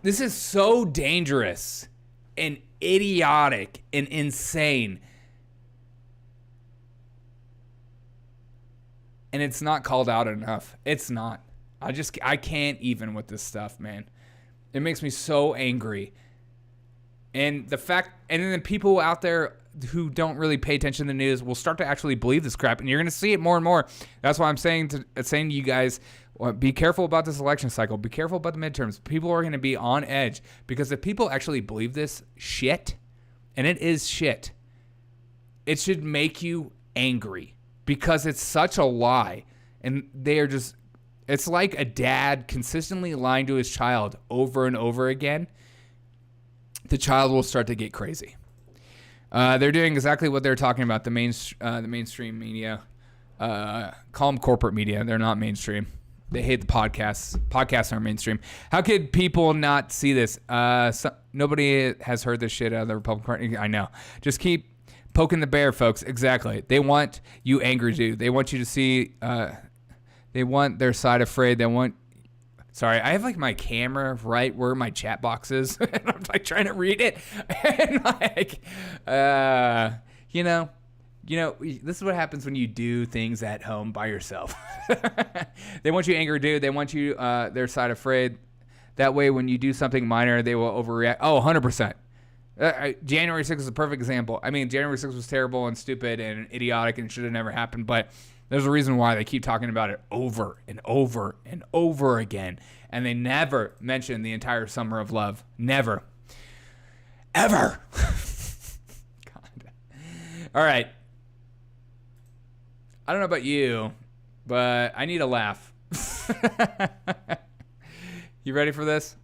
this is so dangerous and idiotic and insane, and it's not called out enough. It's not. I can't even with this stuff, man. It makes me so angry. And the fact, and then the people out there who don't really pay attention to the news will start to actually believe this crap, and you're going to see it more and more. That's why I'm saying to you guys, be careful about this election cycle. Be careful about the midterms. People are going to be on edge, because if people actually believe this shit, and it is shit, it should make you angry, because it's such a lie, and they are just, it's like a dad consistently lying to his child over and over again. The child will start to get crazy. They're doing exactly what they're talking about. The mainstream media, call them corporate media. They're not mainstream. They hate the podcasts. Podcasts aren't mainstream. How could people not see this? Nobody has heard this shit out of the Republican Party. I know. Just keep poking the bear, folks. Exactly. They want you angry, dude. They want you to see. They want their side afraid. They want. Sorry, I have like my camera right where my chat box is, and I'm like trying to read it, and like, you know, this is what happens when you do things at home by yourself. They want you angry, dude. They want you their side afraid. That way, when you do something minor, they will overreact. Oh, 100%. January 6th is a perfect example. I mean, January 6th was terrible and stupid and idiotic and should have never happened, but there's a reason why they keep talking about it over and over and over again. And they never mention the entire summer of love. Never. Ever. God. All right. I don't know about you, but I need a laugh. You ready for this?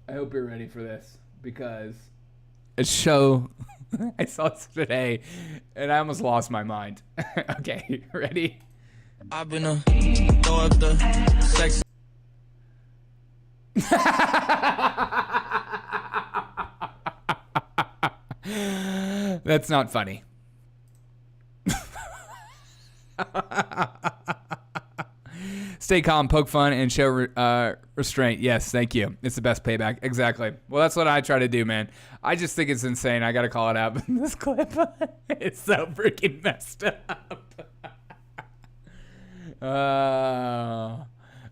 I hope you're ready for this, because it's so... I saw this today, and I almost lost my mind. Okay, ready? I've been throw up the sex. That's not funny. Stay calm, poke fun, and show restraint. Yes, thank you. It's the best payback. Exactly. Well, that's what I try to do, man. I just think it's insane. I got to call it out. This clip, it's so freaking messed up. I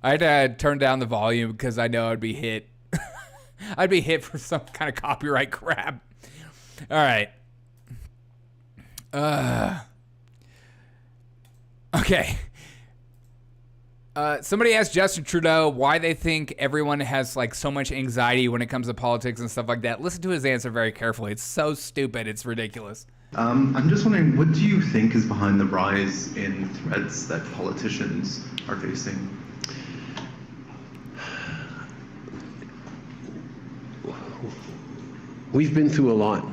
had to turn down the volume because I know I'd be hit. I'd be hit for some kind of copyright crap. All right. Okay. Somebody asked Justin Trudeau why they think everyone has like so much anxiety when it comes to politics and stuff like that. Listen to his answer very carefully. It's so stupid. It's ridiculous. I'm just wondering, what do you think is behind the rise in threats that politicians are facing? We've been through a lot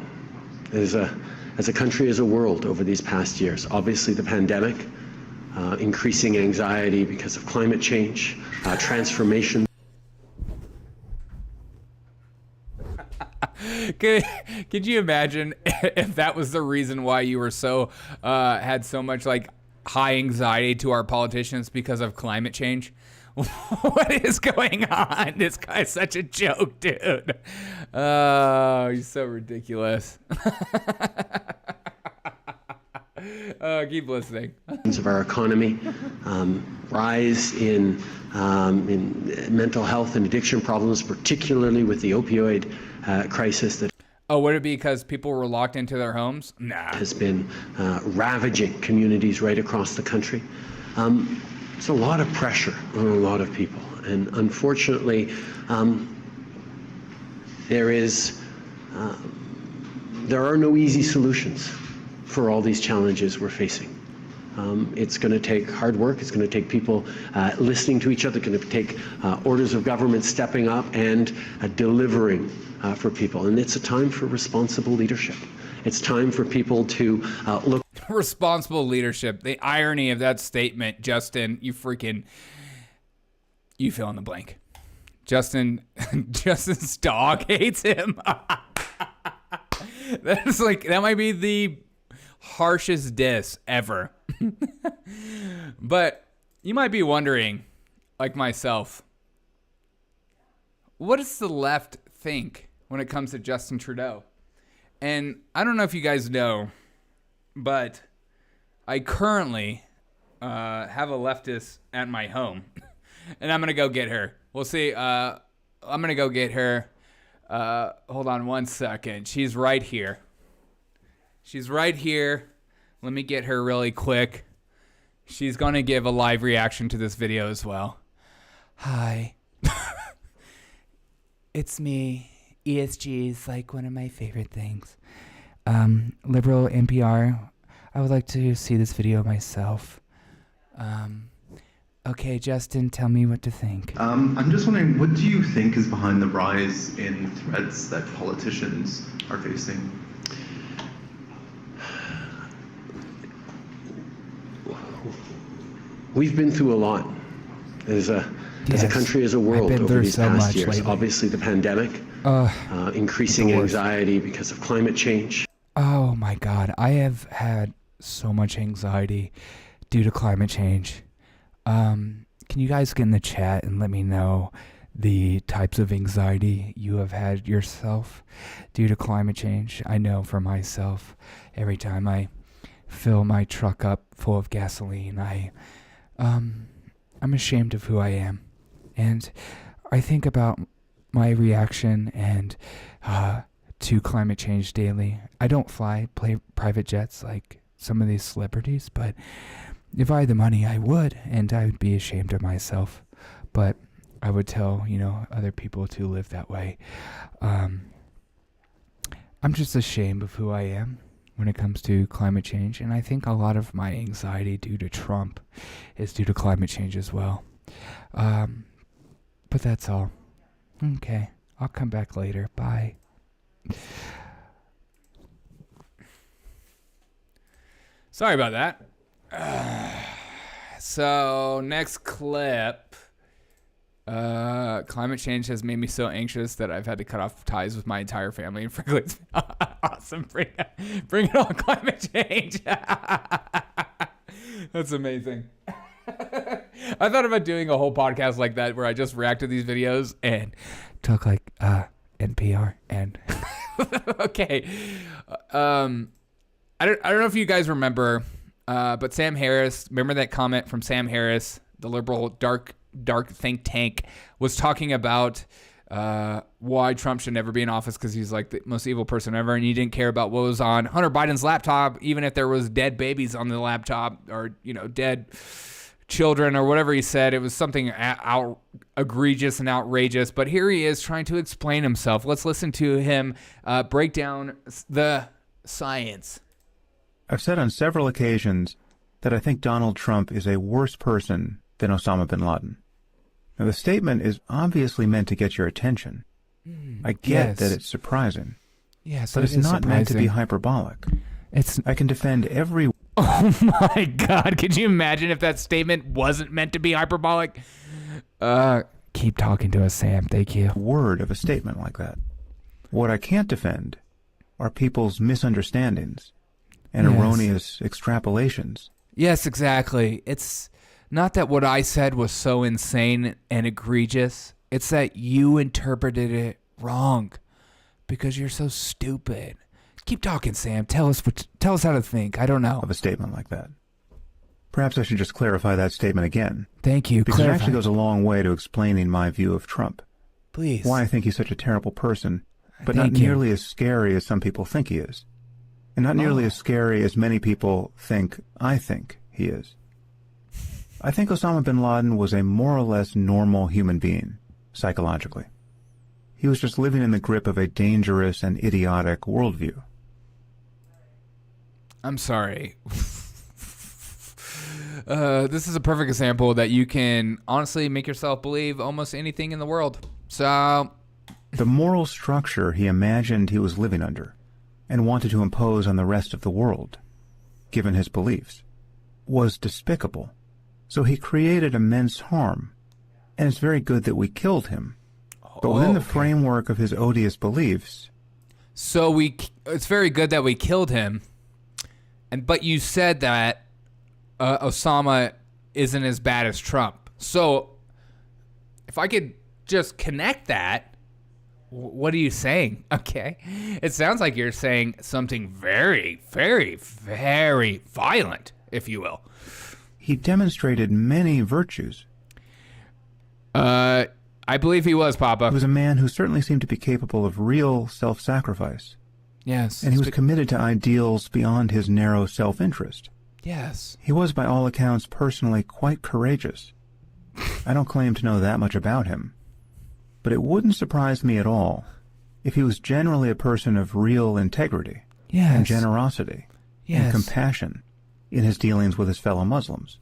as a country, as a world over these past years. Obviously, the pandemic. Increasing anxiety because of climate change, transformation. Could you imagine if that was the reason why you were so had so much like high anxiety to our politicians because of climate change? What is going on? This guy's such a joke, dude. Oh, he's so ridiculous. Keep listening. Of our economy, rise in mental health and addiction problems, particularly with the opioid crisis that. Oh, would it be because people were locked into their homes? Nah. Has been ravaging communities right across the country. It's a lot of pressure on a lot of people, and unfortunately, there are no easy solutions for all these challenges we're facing. It's going to take hard work. It's going to take people listening to each other. It's going to take orders of government stepping up and delivering for people. And it's a time for responsible leadership. It's time for people to look. Responsible leadership. The irony of that statement, Justin, you fill in the blank. Justin's dog hates him. That's like, that might be the harshest diss ever. But you might be wondering, like myself, what does the left think when it comes to Justin Trudeau? And I don't know if you guys know, but I currently have a leftist at my home, and I'm going to go get her. We'll see. I'm going to go get her. Hold on one second. She's right here. She's right here. Let me get her really quick. She's going to give a live reaction to this video as well. Hi. It's me. ESG is like one of my favorite things. Liberal NPR. I would like to see this video myself. Okay, Justin, tell me what to think. I'm just wondering, what do you think is behind the rise in threats that politicians are facing? We've been through a lot as a country, as a world over these past years. Lately. Obviously, the pandemic, increasing anxiety because of climate change. Oh my God, I have had so much anxiety due to climate change. Can you guys get in the chat and let me know the types of anxiety you have had yourself due to climate change? I know for myself, every time I fill my truck up full of gasoline, I'm ashamed of who I am. And I think about my reaction and to climate change daily. I don't fly private jets like some of these celebrities, but if I had the money, I would, and I would be ashamed of myself. But I would tell, other people to live that way. I'm just ashamed of who I am when it comes to climate change, and I think a lot of my anxiety due to Trump is due to climate change as well. But that's all. Okay, I'll come back later. Bye. Sorry about that. So, next clip. Climate change has made me so anxious that I've had to cut off ties with my entire family. And frankly, it's awesome. Bring it on, climate change. That's amazing. I thought about doing a whole podcast like that where I just react to these videos and talk like NPR and okay. I don't know if you guys remember, but Sam Harris, remember that comment from Sam Harris, the liberal dark think tank, was talking about why Trump should never be in office because he's like the most evil person ever, and he didn't care about what was on Hunter Biden's laptop, even if there was dead babies on the laptop or dead children or whatever he said. It was something egregious and outrageous, but here he is trying to explain himself. Let's listen to him break down the science. I've said on several occasions that I think Donald Trump is a worse person than Osama bin Laden. Now, the statement is obviously meant to get your attention. I get that it's surprising. Yes, but it's not meant to be hyperbolic. I can defend every... Oh my God, could you imagine if that statement wasn't meant to be hyperbolic? Keep talking to us, Sam. Thank you. Word of a statement like that. What I can't defend are people's misunderstandings and erroneous extrapolations. Yes, exactly. It's not that what I said was so insane and egregious. It's that you interpreted it wrong because you're so stupid. Keep talking, Sam. Tell us how to think. I don't know. Of a statement like that. Perhaps I should just clarify that statement again. Thank you. Because it actually goes a long way to explaining my view of Trump. Please. Why I think he's such a terrible person, but not nearly as scary as some people think he is. And not nearly as scary as many people think I think he is. I think Osama bin Laden was a more or less normal human being, psychologically. He was just living in the grip of a dangerous and idiotic worldview. I'm sorry. This is a perfect example that you can honestly make yourself believe almost anything in the world. So... The moral structure he imagined he was living under and wanted to impose on the rest of the world, given his beliefs, was despicable. So he created immense harm, and it's very good that we killed him, But within the framework of his odious beliefs. So it's very good that we killed him. But you said that Osama isn't as bad as Trump. So if I could just connect that, what are you saying? Okay. It sounds like you're saying something very, very, very violent, if you will. He demonstrated many virtues. I believe he was, Papa. He was a man who certainly seemed to be capable of real self-sacrifice. Yes. And he was committed to ideals beyond his narrow self-interest. Yes. He was, by all accounts, personally quite courageous. I don't claim to know that much about him. But it wouldn't surprise me at all if he was generally a person of real integrity and generosity and compassion in his dealings with his fellow Muslims.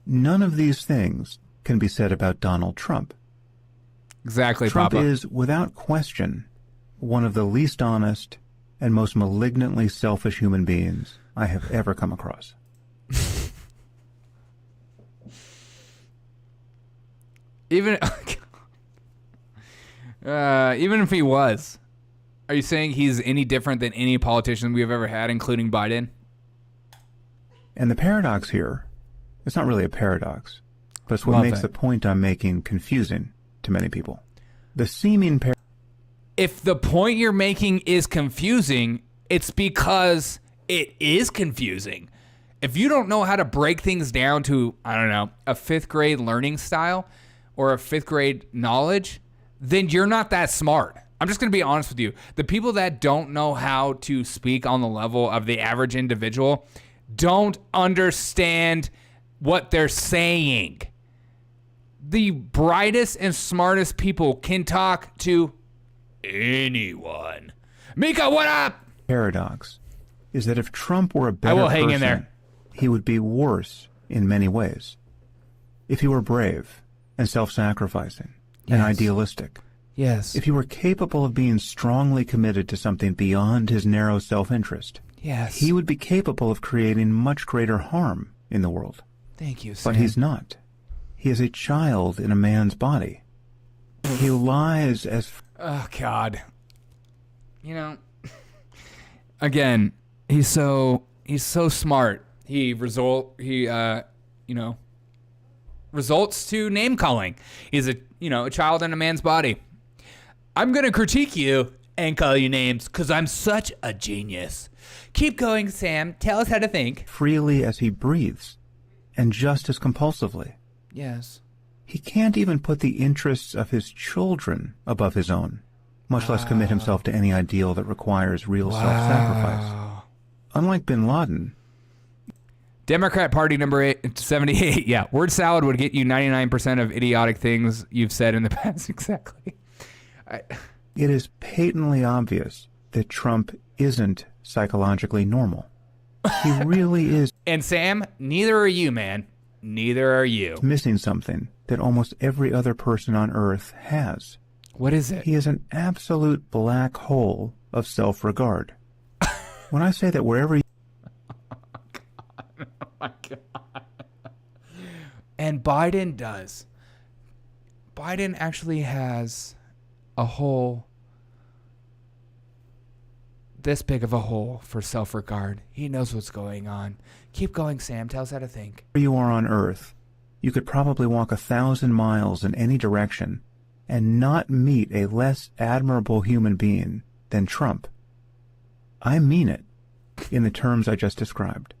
None of these things can be said about Donald Trump. Exactly, Trump Papa. is, without question, one of the least honest and most malignantly selfish human beings I have ever come across. Even if he was, are you saying he's any different than any politician we've ever had, including Biden? And the paradox here, it's not really a paradox, but it's what makes the point I'm making confusing to many people. The seeming if the point you're making is confusing, it's because it is confusing. If you don't know how to break things down to, I don't know, a 5th grade learning style or a 5th grade knowledge, then you're not that smart. I'm just going to be honest with you. The people that don't know how to speak on the level of the average individual don't understand what they're saying. The brightest and smartest people can talk to anyone. Mika, what up? Paradox is that if Trump were a better person, in there. He would be worse in many ways. If he were brave and self-sacrificing and idealistic. Yes. If he were capable of being strongly committed to something beyond his narrow self-interest. Yes. He would be capable of creating much greater harm in the world. Thank you, Sam. But he's not. He is a child in a man's body. He lies as... Oh, God. You know, again, he's so smart. He results to name calling. He's a child in a man's body. I'm going to critique you and call you names because I'm such a genius. Keep going, Sam. Tell us how to think. Freely as he breathes, and just as compulsively. Yes. He can't even put the interests of his children above his own, much less commit himself to any ideal that requires real self-sacrifice. Unlike bin Laden. Democrat Party number 78. Yeah, word salad would get you 99% of idiotic things you've said in the past. Exactly. It is patently obvious that Trump isn't psychologically normal. He really is. And Sam, neither are you, man. Neither are you. Missing something that almost every other person on Earth has. What is it? He is an absolute black hole of self-regard. When I say that wherever you... Oh, my God. And Biden does. Biden actually has a hole, this big of a hole for self-regard. He knows what's going on. Keep going, Sam. Tell us how to think. Where you are on Earth, you could probably walk 1,000 miles in any direction and not meet a less admirable human being than Trump. I mean it, in the terms I just described.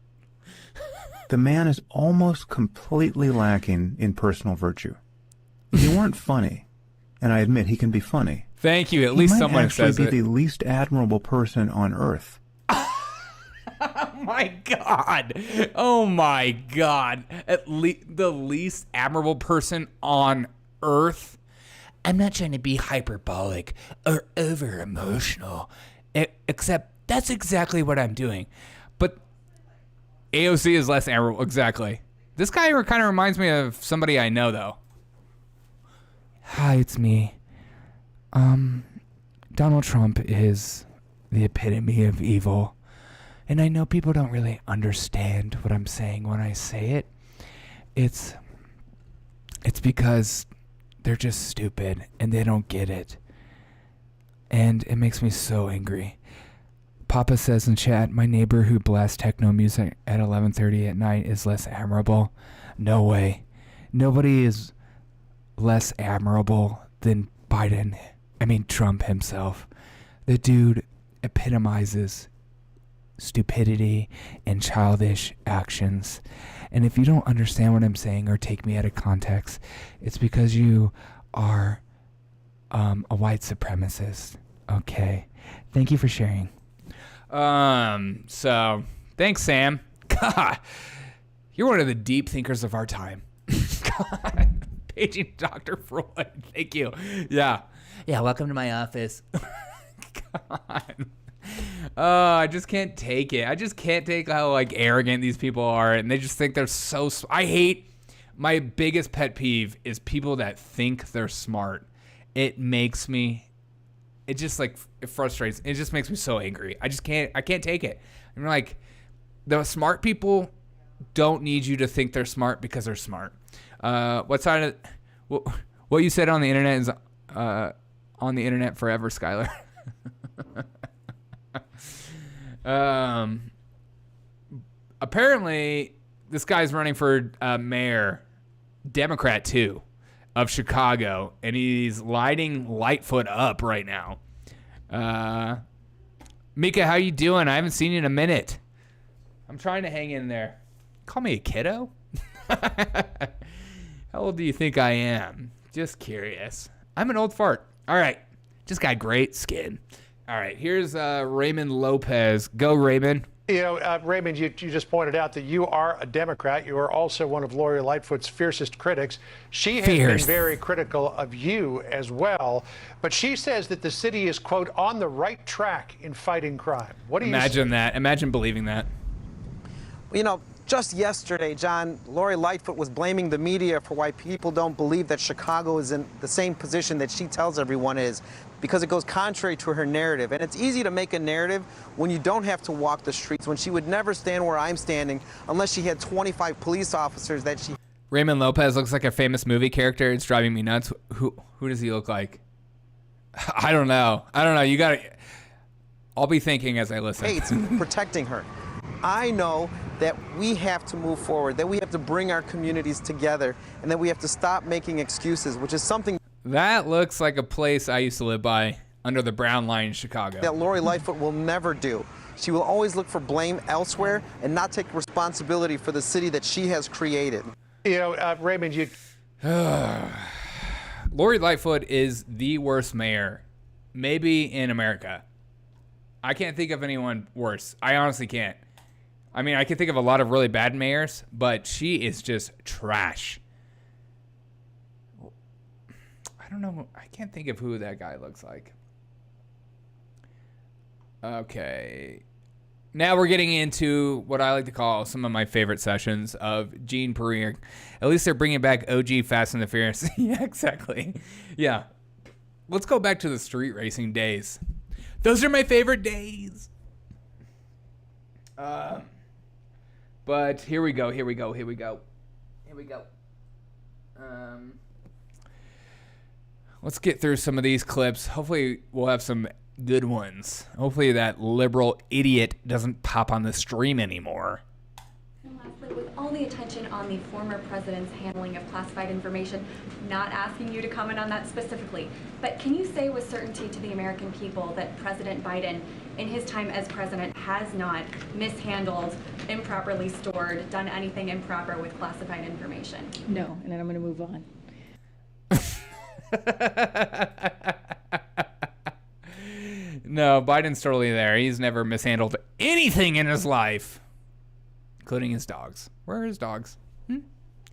The man is almost completely lacking in personal virtue. If he weren't funny, and I admit he can be funny. Thank you. At least someone says it. He might actually be the least admirable person on Earth. Oh my God. Oh my God. The least admirable person on Earth. I'm not trying to be hyperbolic or over emotional, except that's exactly what I'm doing. But AOC is less admirable. Exactly. This guy kind of reminds me of somebody I know, though. Hi, it's me. Donald Trump is the epitome of evil. And I know people don't really understand what I'm saying when I say it. It's because they're just stupid and they don't get it. And it makes me so angry. Papa says in chat, my neighbor who blasts techno music at 11:30 at night is less admirable. No way. Nobody is less admirable than Trump himself. The dude epitomizes stupidity and childish actions. And if you don't understand what I'm saying or take me out of context, it's because you are a white supremacist. Okay. Thank you for sharing. So thanks, Sam. God, you're one of the deep thinkers of our time. God. Paging Dr. Freud. Thank you. Yeah. Yeah, welcome to my office. God. I just can't take it. I just can't take how arrogant these people are, and they just think they're so. I hate. My biggest pet peeve is people that think they're smart. It makes me. It just it frustrates. It just makes me so angry. I can't take it. I'm like, the smart people don't need you to think they're smart because they're smart. What you said on the internet is on the internet forever, Skylar. Apparently, this guy's running for mayor, Democrat too, of Chicago, and he's lighting Lightfoot up right now. Mika, how you doing? I haven't seen you in a minute. I'm trying to hang in there. Call me a kiddo? How old do you think I am? Just curious. I'm an old fart. All right. Just got great skin. All right. Here's Raymond Lopez. Go, Raymond. Raymond, you just pointed out that you are a Democrat. You are also one of Lori Lightfoot's fiercest critics. She has been very critical of you as well. But she says that the city is, quote, on the right track in fighting crime. What do you imagine that? Imagine believing that. Just yesterday, John, Lori Lightfoot was blaming the media for why people don't believe that Chicago is in the same position that she tells everyone is, because it goes contrary to her narrative. And it's easy to make a narrative when you don't have to walk the streets, when she would never stand where I'm standing unless she had 25 police officers that she... Raymond Lopez looks like a famous movie character. It's driving me nuts. Who does he look like? I don't know. You got to... I'll be thinking as I listen. Hates protecting her. I know that we have to move forward, that we have to bring our communities together, and that we have to stop making excuses, which is something... That looks like a place I used to live by under the Brown Line in Chicago. ...that Lori Lightfoot will never do. She will always look for blame elsewhere and not take responsibility for the city that she has created. Raymond, you... Lori Lightfoot is the worst mayor, maybe in America. I can't think of anyone worse. I honestly can't. I mean, I can think of a lot of really bad mayors, but she is just trash. I don't know. I can't think of who that guy looks like. Okay. Now we're getting into what I like to call some of my favorite sessions of Gene Purrier. At least they're bringing back OG Fast and the Furious. Yeah, exactly. Yeah. Let's go back to the street racing days. Those are my favorite days. But here we go. Let's get through some of these clips. Hopefully we'll have some good ones. Hopefully that liberal idiot doesn't pop on the stream anymore. And lastly, with all the attention on the former president's handling of classified information, not asking you to comment on that specifically, but can you say with certainty to the American people that President Biden, in his time as president, has not mishandled, improperly stored, done anything improper with classified information? No, and then I'm going to move on. No, Biden's totally there. He's never mishandled anything in his life, including his dogs. Where are his dogs?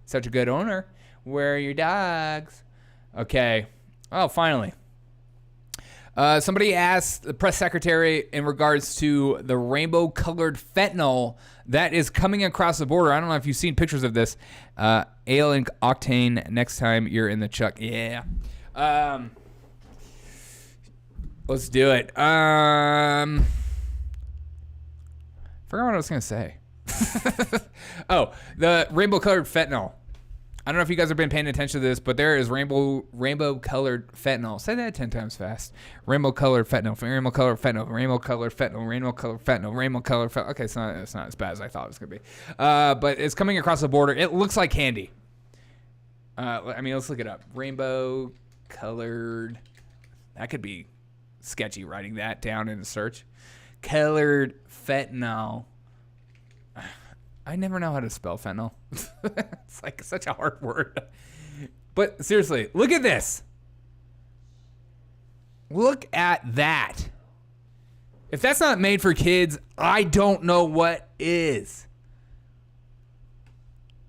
Such a good owner. Where are your dogs? Okay. Oh, finally. Somebody asked the press secretary in regards to the rainbow-colored fentanyl that is coming across the border. I don't know if you've seen pictures of this. Ale and octane next time you're in the truck. Yeah. Let's do it. Forgot what I was going to say. Oh, the rainbow-colored fentanyl. I don't know if you guys have been paying attention to this, but there is rainbow-colored fentanyl. Say that 10 times fast. Rainbow-colored fentanyl, rainbow-colored fentanyl, rainbow-colored fentanyl, rainbow-colored fentanyl, rainbow-colored fentanyl. Okay, it's not as bad as I thought it was going to be. But it's coming across the border. It looks like candy. I mean, let's look it up. Rainbow-colored. That could be sketchy, writing that down in a search. Colored fentanyl. I never know how to spell fentanyl. It's like such a hard word. But seriously, look at this. Look at that. If that's not made for kids, I don't know what is.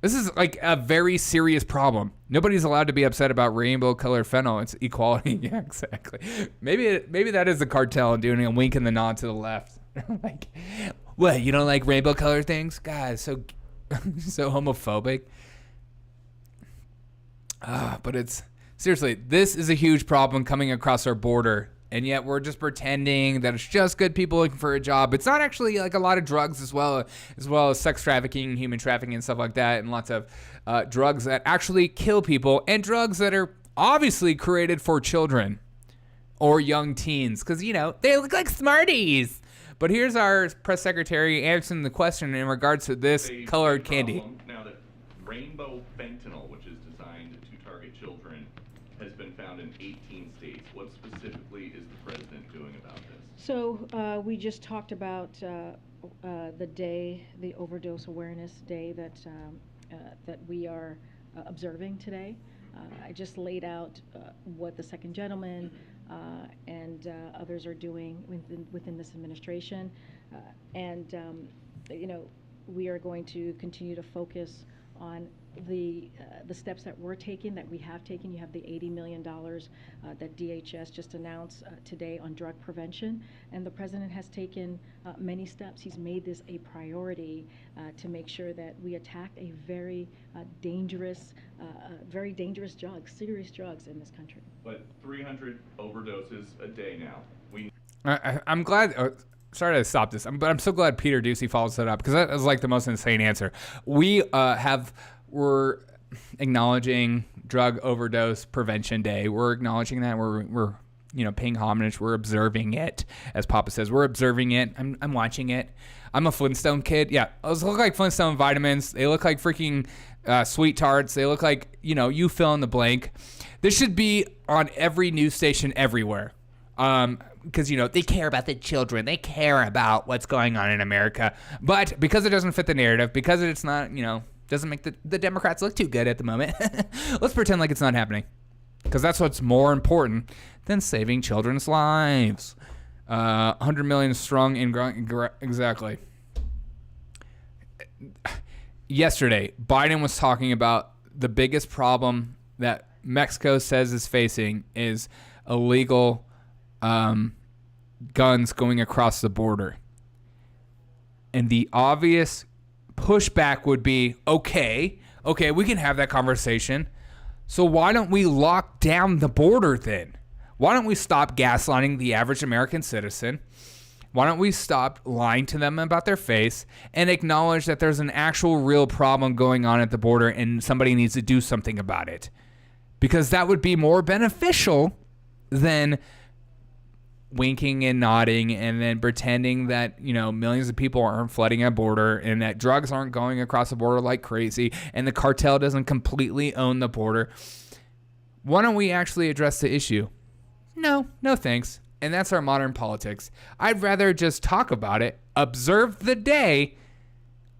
This is like a very serious problem. Nobody's allowed to be upset about rainbow-colored fentanyl. It's equality. Yeah, exactly. Maybe that is the cartel doing a wink and the nod to the left. Like, what? You don't like rainbow-colored things, guys? So homophobic. But it's seriously. This is a huge problem coming across our border, and yet we're just pretending that it's just good people looking for a job. It's not actually like a lot of drugs as well as sex trafficking, human trafficking, and stuff like that, and lots of drugs that actually kill people, and drugs that are obviously created for children or young teens, because they look like Smarties. But here's our press secretary answering the question in regards to this colored candy. Now that rainbow fentanyl, which is designed to target children, has been found in 18 states, what specifically is the president doing about this? So we just talked about the day, the overdose awareness day that we are observing today. I just laid out what the second gentleman and others are doing within this administration, we are going to continue to focus on the steps that we're taking, that we have taken. You have the $80 million that DHS just announced today on drug prevention, and the president has taken many steps. He's made this a priority to make sure that we attack a very dangerous drugs, serious drugs in this country. But 300 overdoses a day now. I'm glad. Sorry to stop this, but I'm so glad Peter Ducey follows that up, because that was like the most insane answer. We're acknowledging Drug Overdose Prevention Day. We're acknowledging that. We're paying homage. We're observing it, as Papa says. We're observing it. I'm watching it. I'm a Flintstone kid. Yeah, those look like Flintstone vitamins. They look like freaking sweet tarts. They look like you fill in the blank. This should be on every news station everywhere. Because, they care about the children. They care about what's going on in America. But because it doesn't fit the narrative, because it's not, doesn't make the Democrats look too good at the moment, let's pretend like it's not happening. Because that's what's more important than saving children's lives. 100 million strong and growing. Exactly. Yesterday, Biden was talking about the biggest problem that Mexico says is facing is illegal guns going across the border. And the obvious pushback would be, okay, we can have that conversation. So why don't we lock down the border then? Why don't we stop gaslighting the average American citizen? Why don't we stop lying to them about their face and acknowledge that there's an actual real problem going on at the border and somebody needs to do something about it? Because that would be more beneficial than winking and nodding and then pretending that, millions of people aren't flooding a border and that drugs aren't going across the border like crazy and the cartel doesn't completely own the border. Why don't we actually address the issue? No thanks. And that's our modern politics. I'd rather just talk about it, observe the day,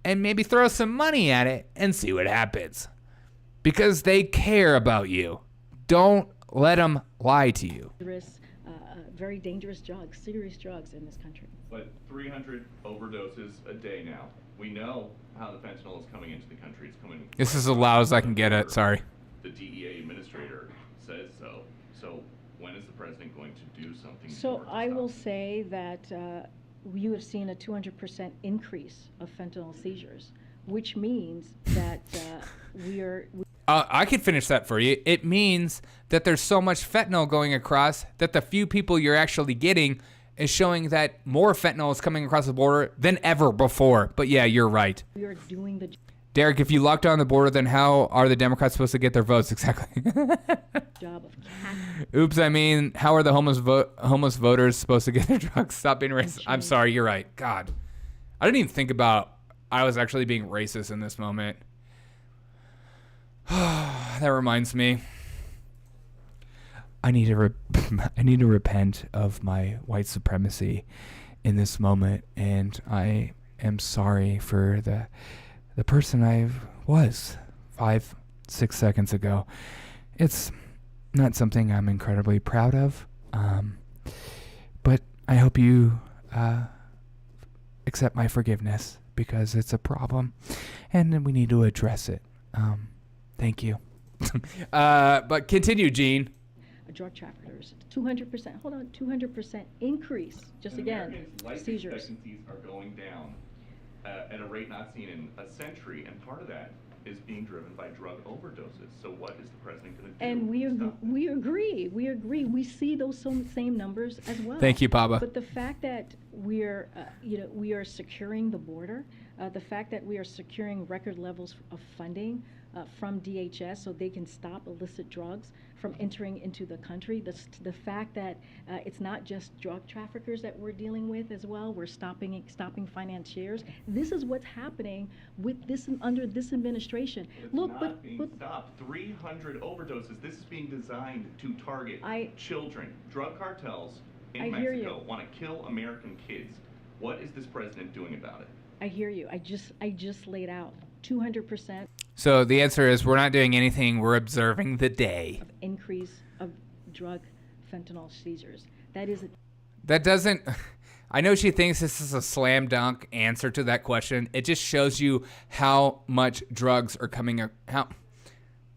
and maybe throw some money at it and see what happens. Because they care about you. Don't let them lie to you. Very dangerous drugs, serious drugs in this country. But 300 overdoses a day now. We know how the fentanyl is coming into the country. It's coming. This is as loud as I can get it. Sorry. The DEA administrator says so. So when is the president going to do something? So I will say that you have seen a 200% increase of fentanyl seizures, which means that I could finish that for you. It means that there's so much fentanyl going across that the few people you're actually getting is showing that more fentanyl is coming across the border than ever before. But yeah, you're right. We are doing the Derek, if you lock down the border, then how are the Democrats supposed to get their votes? Exactly. Job of Oops, I mean, how are the homeless voters supposed to get their drugs? Stop being racist. I'm sorry, you're right. God. I didn't even think about I was actually being racist in this moment. That reminds me. I need to repent of my white supremacy in this moment, and I am sorry for the person I was 5-6 seconds ago. It's not something I'm incredibly proud of, but I hope you accept my forgiveness, because it's a problem and we need to address it. Thank you. But continue, Gene. Drug traffickers, 200%, hold on, 200% increase, just again, Americans' life seizures. expectancies are going down at a rate not seen in a century, and part of that is being driven by drug overdoses. So what is the president going to do? And we agree. We see those same numbers as well. Thank you, Papa. But the fact that we are securing the border, the fact that we are securing record levels of funding from DHS so they can stop illicit drugs from entering into the country, the fact that it's not just drug traffickers that we're dealing with as well, we're stopping financiers. This is what's happening with this under this administration. It's Look, not being stopped. 300 overdoses. This is being designed to target children. Drug cartels in Mexico want to kill American kids. What is this president doing about it? I hear you. I just laid out 200%. So the answer is we're not doing anything. We're observing the day. Of increase of drug fentanyl seizures. That doesn't. I know she thinks this is a slam dunk answer to that question. It just shows you how much drugs are coming.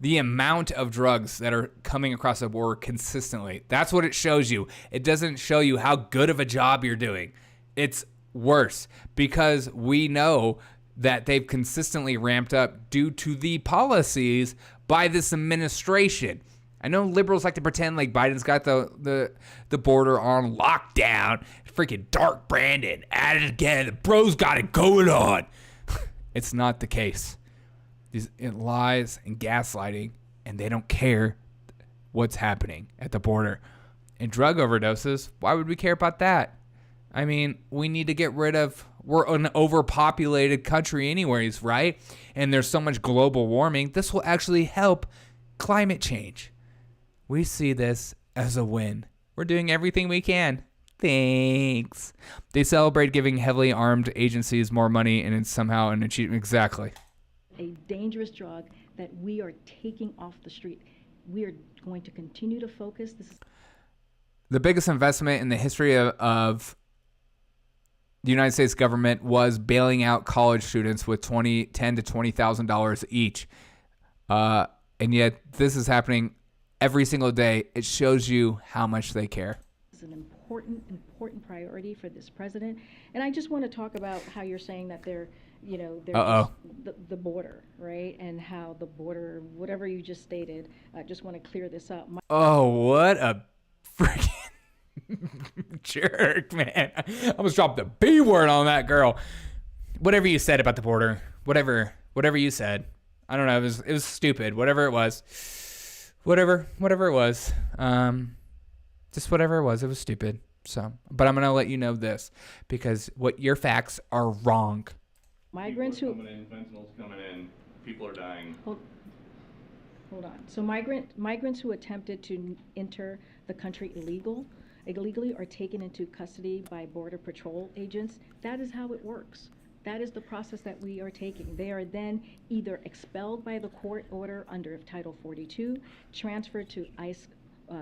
The amount of drugs that are coming across the border consistently. That's what it shows you. It doesn't show you how good of a job you're doing. It's worse because we know that they've consistently ramped up due to the policies by this administration. I know liberals like to pretend like Biden's got the border on lockdown. Freaking Dark Brandon at it again. The bro's got it going on. It's not the case. It lies and gaslighting, and they don't care what's happening at the border. And drug overdoses, why would we care about that? I mean, we need to get rid of, we're an overpopulated country anyways, right? And there's so much global warming. This will actually help climate change. We see this as a win. We're doing everything we can. Thanks. They celebrate giving heavily armed agencies more money, and it's somehow an achievement. Exactly. A dangerous drug that we are taking off the street. We are going to continue to focus. This is the biggest investment in the history of the United States government was bailing out college students with $10,000 to $20,000 each. And yet this is happening every single day. It shows you how much they care. It's an important priority for this president. And I just want to talk about how you're saying that there's the border, right? And how the border, whatever you just stated, I just want to clear this up. What a freaking jerk, man. I almost dropped the B word on that girl. Whatever you said about the border, whatever you said, I don't know, it was stupid. Whatever it was, just whatever it was stupid. So, but I'm gonna let you know this because your facts are wrong. Migrants who fentanyl's coming in, people are dying. Hold on. So migrants who attempted to enter the country illegally are taken into custody by Border Patrol agents. That is how it works. That is the process that we are taking. They are then either expelled by the court order under Title 42, transferred to ICE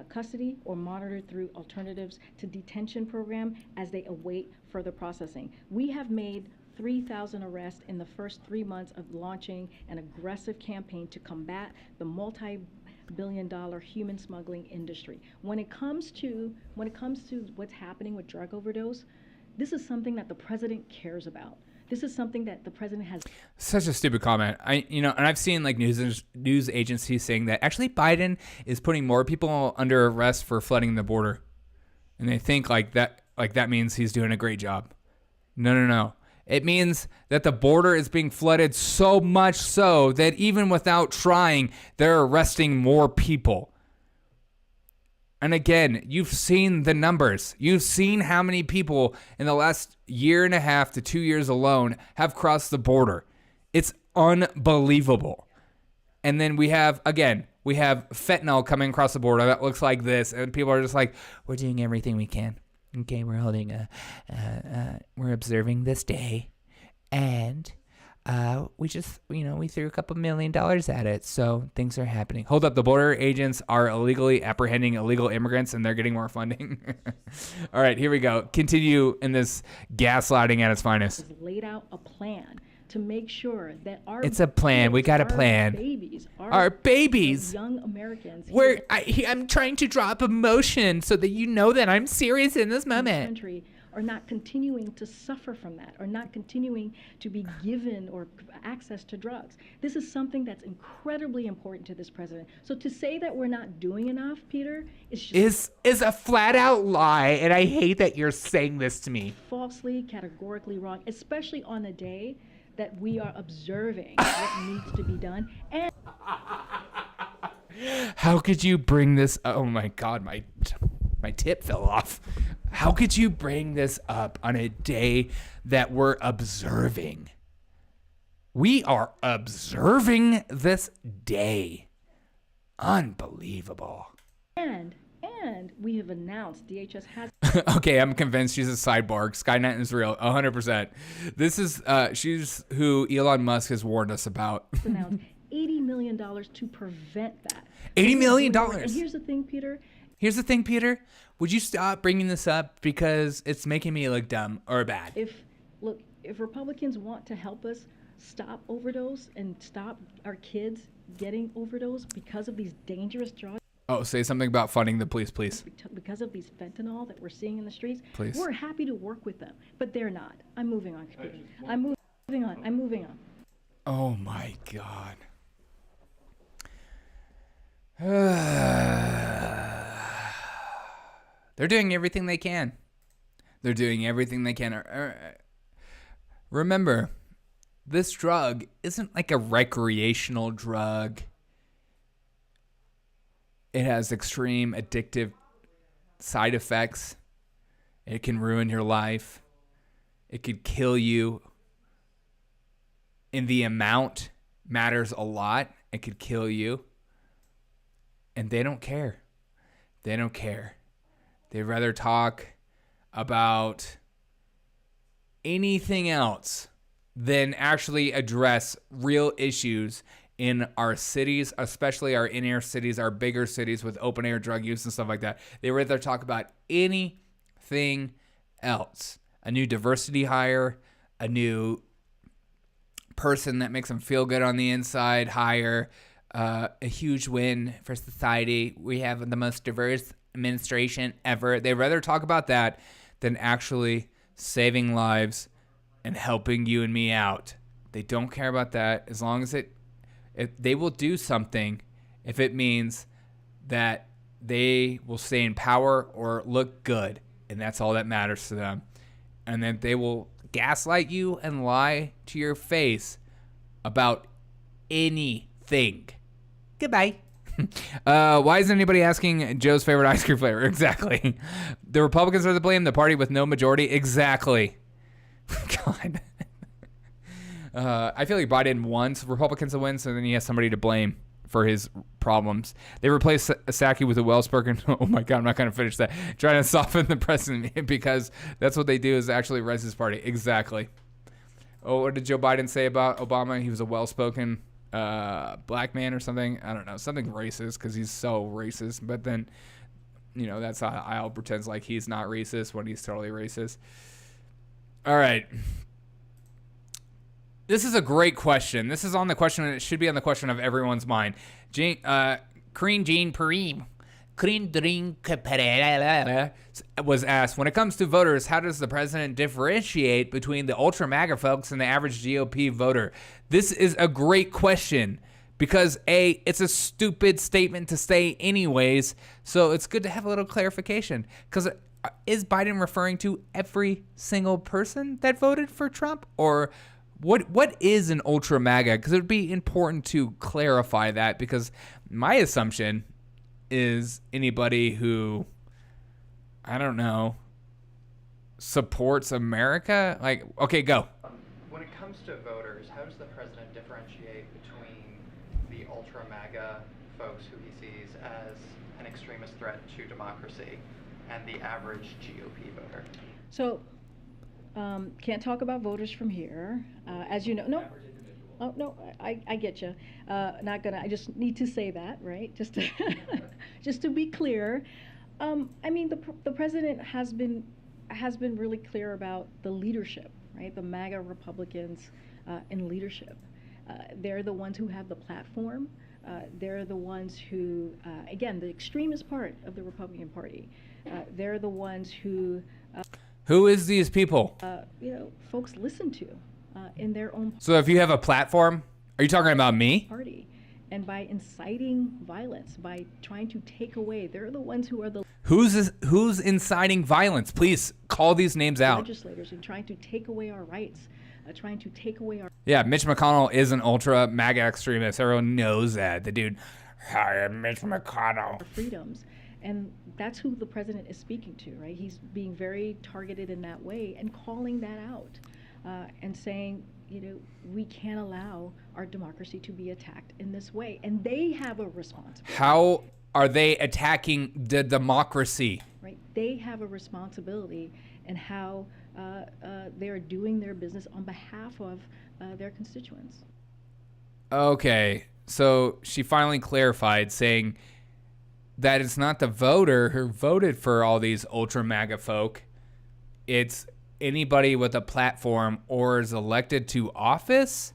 custody, or monitored through alternatives to detention program as they await further processing. We have made 3,000 arrests in the first 3 months of launching an aggressive campaign to combat the multi-billion-dollar human smuggling industry. When it comes to what's happening with drug overdose, this is something that the president cares about. This is something that the president has. Such a stupid comment. And I've seen like news agencies saying that actually Biden is putting more people under arrest for flooding the border, and they think like that means he's doing a great job. No. It means that the border is being flooded so much so that even without trying, they're arresting more people. And again, you've seen the numbers. You've seen how many people in the last year and a half to 2 years alone have crossed the border. It's unbelievable. And then we have fentanyl coming across the border that looks like this. And people are just like, we're doing everything we can. Okay, we're holding we're observing this day. And we just, we threw a couple $1 million at it. So things are happening. Hold up. The border agents are illegally apprehending illegal immigrants and they're getting more funding. All right, here we go. Continue in this gaslighting at its finest. Laid out a plan to make sure that it's a plan. We got a plan. Our babies, young Americans. I'm trying to drop emotion so that you know that I'm serious in this moment. Country are not continuing to suffer from that, are not continuing to be given or access to drugs. This is something that's incredibly important to this president. So to say that we're not doing enough, Peter, is a flat out lie, and I hate that you're saying this to me. Falsely, categorically wrong, especially on a day that we are observing what needs to be done. And how could you bring this? Oh my God, my tip fell off. How could you bring this up on a day that we're observing? We are observing this day. Unbelievable. And we have announced DHS has. Okay, I'm convinced she's a cyborg. Skynet is real, 100%. This is she's who Elon Musk has warned us about. Announced $80 million to prevent that. $80 million. And here's the thing, Peter. Would you stop bringing this up because it's making me look dumb or bad? If Republicans want to help us stop overdose and stop our kids getting overdose because of these dangerous drugs. Oh, say something about funding the police, please. Because of these fentanyl that we're seeing in the streets, please. We're happy to work with them, but they're not. I'm moving on. I'm moving on. Oh my God. They're doing everything they can. Remember, this drug isn't like a recreational drug. It has extreme addictive side effects. It can ruin your life. It could kill you. And the amount matters a lot. It could kill you. And they don't care. They'd rather talk about anything else than actually address real issues in our cities, especially our inner cities, our bigger cities with open air drug use and stuff like that. They'd rather talk about anything else. A new diversity hire, a new person that makes them feel good on the inside hire, a huge win for society. We have the most diverse administration ever. They'd rather talk about that than actually saving lives and helping you and me out. They don't care about that as long as if they will do something if it means that they will stay in power or look good, and that's all that matters to them. And then they will gaslight you and lie to your face about anything. Goodbye. Why isn't anybody asking Joe's favorite ice cream flavor? Exactly. The Republicans are to blame, the party with no majority. Exactly. God. I feel like Biden wants Republicans to win, so then he has somebody to blame for his problems. They replaced Psaki with a well-spoken, oh my God, I'm not going to finish that, trying to soften the president because that's what they do is actually rise his party. Exactly. Oh, what did Joe Biden say about Obama? He was a well-spoken black man or something. I don't know, something racist because he's so racist. But then, that's how I'll pretend like he's not racist when he's totally racist. All right. This is a great question. This is on the question, and it should be on the question of everyone's mind. Karine Jean-Pierre was asked, when it comes to voters, how does the president differentiate between the ultra MAGA folks and the average GOP voter? This is a great question because, A, it's a stupid statement to say anyways, so it's good to have a little clarification because is Biden referring to every single person that voted for Trump? Or what is an ultra MAGA? Because it would be important to clarify that, because my assumption is anybody who, I don't know, supports America. Like, okay, go. When it comes to voters, how does the president differentiate between the ultra MAGA folks who he sees as an extremist threat to democracy and the average GOP voter? So, can't talk about voters from here. As you know, no. Oh, no, I get you. Not gonna, I just need to say that, right? Just to, just to be clear. I mean, the president has been really clear about the leadership, right? The MAGA Republicans in leadership. They're the ones who have the platform. They're the ones who, again, the extremist part of the Republican Party. They're the ones who... Who is these people? Folks listen to in their own... So if you have a platform, are you talking about me? Party. And by inciting violence, by trying to take away, they're the ones who are the... Who's inciting violence? Please call these names out. Legislators and trying to take away our rights, trying to take away our... Yeah, Mitch McConnell is an ultra MAGA extremist. Everyone knows that. The dude, hi, I'm Mitch McConnell. Freedoms. And that's who the president is speaking to, right? He's being very targeted in that way and calling that out and saying, we can't allow our democracy to be attacked in this way. And they have a responsibility. How are they attacking the democracy? Right. They have a responsibility in how they're doing their business on behalf of their constituents. Okay. So she finally clarified, saying that it's not the voter who voted for all these ultra MAGA folk. It's anybody with a platform or is elected to office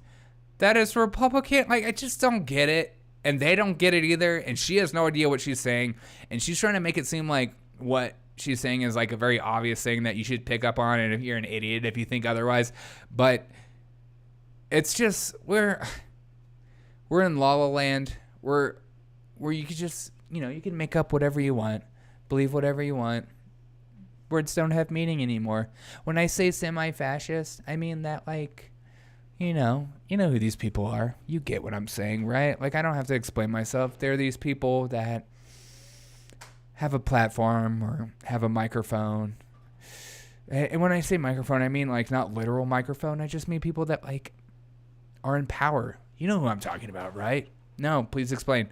that is Republican. Like, I just don't get it. And they don't get it either. And she has no idea what she's saying. And she's trying to make it seem like what she's saying is like a very obvious thing that you should pick up on. And if you're an idiot, if you think otherwise. But it's just, we're in La La Land where you could just, you can make up whatever you want, believe whatever you want. Words don't have meaning anymore. When I say semi-fascist, I mean that, like, you know who these people are. You get what I'm saying, right? Like, I don't have to explain myself. They're these people that have a platform or have a microphone. And when I say microphone, I mean, like, not literal microphone. I just mean people that, like, are in power. You know who I'm talking about, right? No, please explain.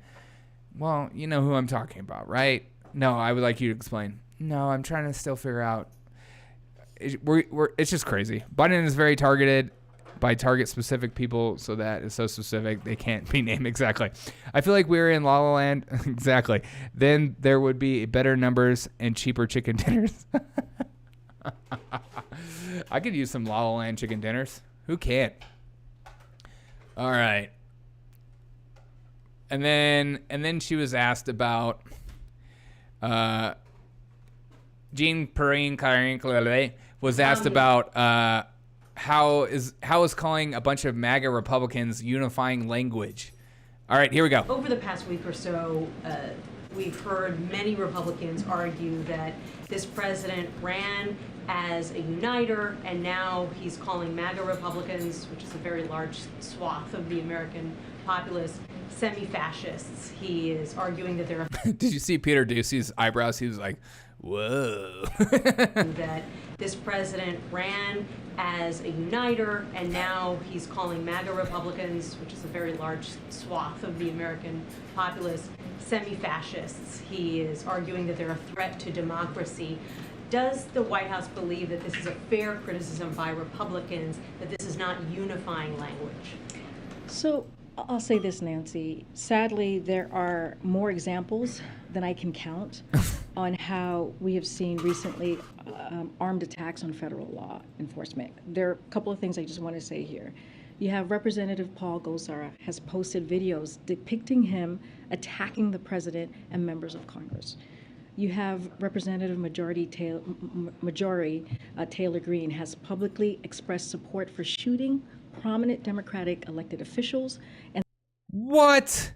Well, you know who I'm talking about, right? No, I would like you to explain. No, I'm trying to still figure out. It's just crazy. Biden is very targeted by target-specific people, so that is so specific they can't be named exactly. I feel like we're in La La Land. Exactly. Then there would be better numbers and cheaper chicken dinners. I could use some La La Land chicken dinners. Who can't? All right. And then she was asked about Jean Perrine was asked about how is calling a bunch of MAGA Republicans unifying language. All right, here we go. Over the past week or so, we've heard many Republicans argue that this president ran as a uniter, and now he's calling MAGA Republicans, which is a very large swath of the American populace, semi-fascists. He is arguing that they're... Did you see Peter Ducey's eyebrows? He was like, whoa. that this president ran as a uniter, and now he's calling MAGA Republicans, which is a very large swath of the American populace, semi-fascists. He is arguing that they're a threat to democracy. Does the White House believe that this is a fair criticism by Republicans, that this is not unifying language? So I'll say this, Nancy. Sadly, there are more examples than I can count on how we have seen recently armed attacks on federal law enforcement. There are a couple of things I just want to say here. You have Representative Paul Gosar has posted videos depicting him attacking the president and members of Congress. You have Representative Marjorie Taylor Greene has publicly expressed support for shooting prominent Democratic elected officials. And what?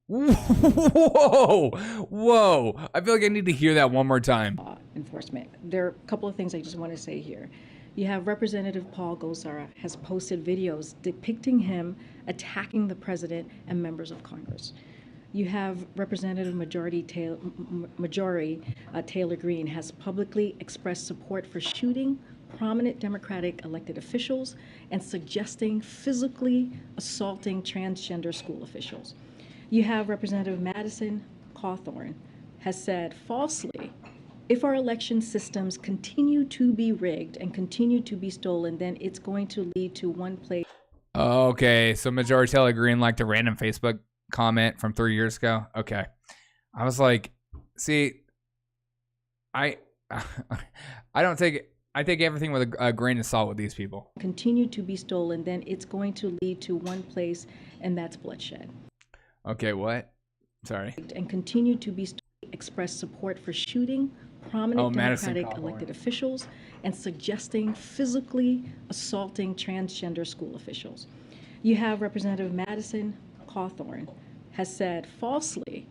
Whoa, whoa. I feel like I need to hear that one more time. Enforcement. There are a couple of things I just want to say here. You have Representative Paul Gosar has posted videos depicting him attacking the president and members of Congress. You have Representative Taylor Greene has publicly expressed support for shooting prominent Democratic elected officials and suggesting physically assaulting transgender school officials. You have Representative Madison Cawthorn has said falsely, if our election systems continue to be rigged and continue to be stolen, then it's going to lead to one place. Okay, so Majority Taylor Greene liked a random Facebook comment from 3 years ago. Okay. I was like, see, I take everything with a grain of salt with these people. Continue to be stolen, then it's going to lead to one place, and that's bloodshed. Okay, what? Sorry. And continue to be express support for shooting prominent Democratic elected officials and suggesting physically assaulting transgender school officials. You have Representative Madison Cawthorn has said falsely,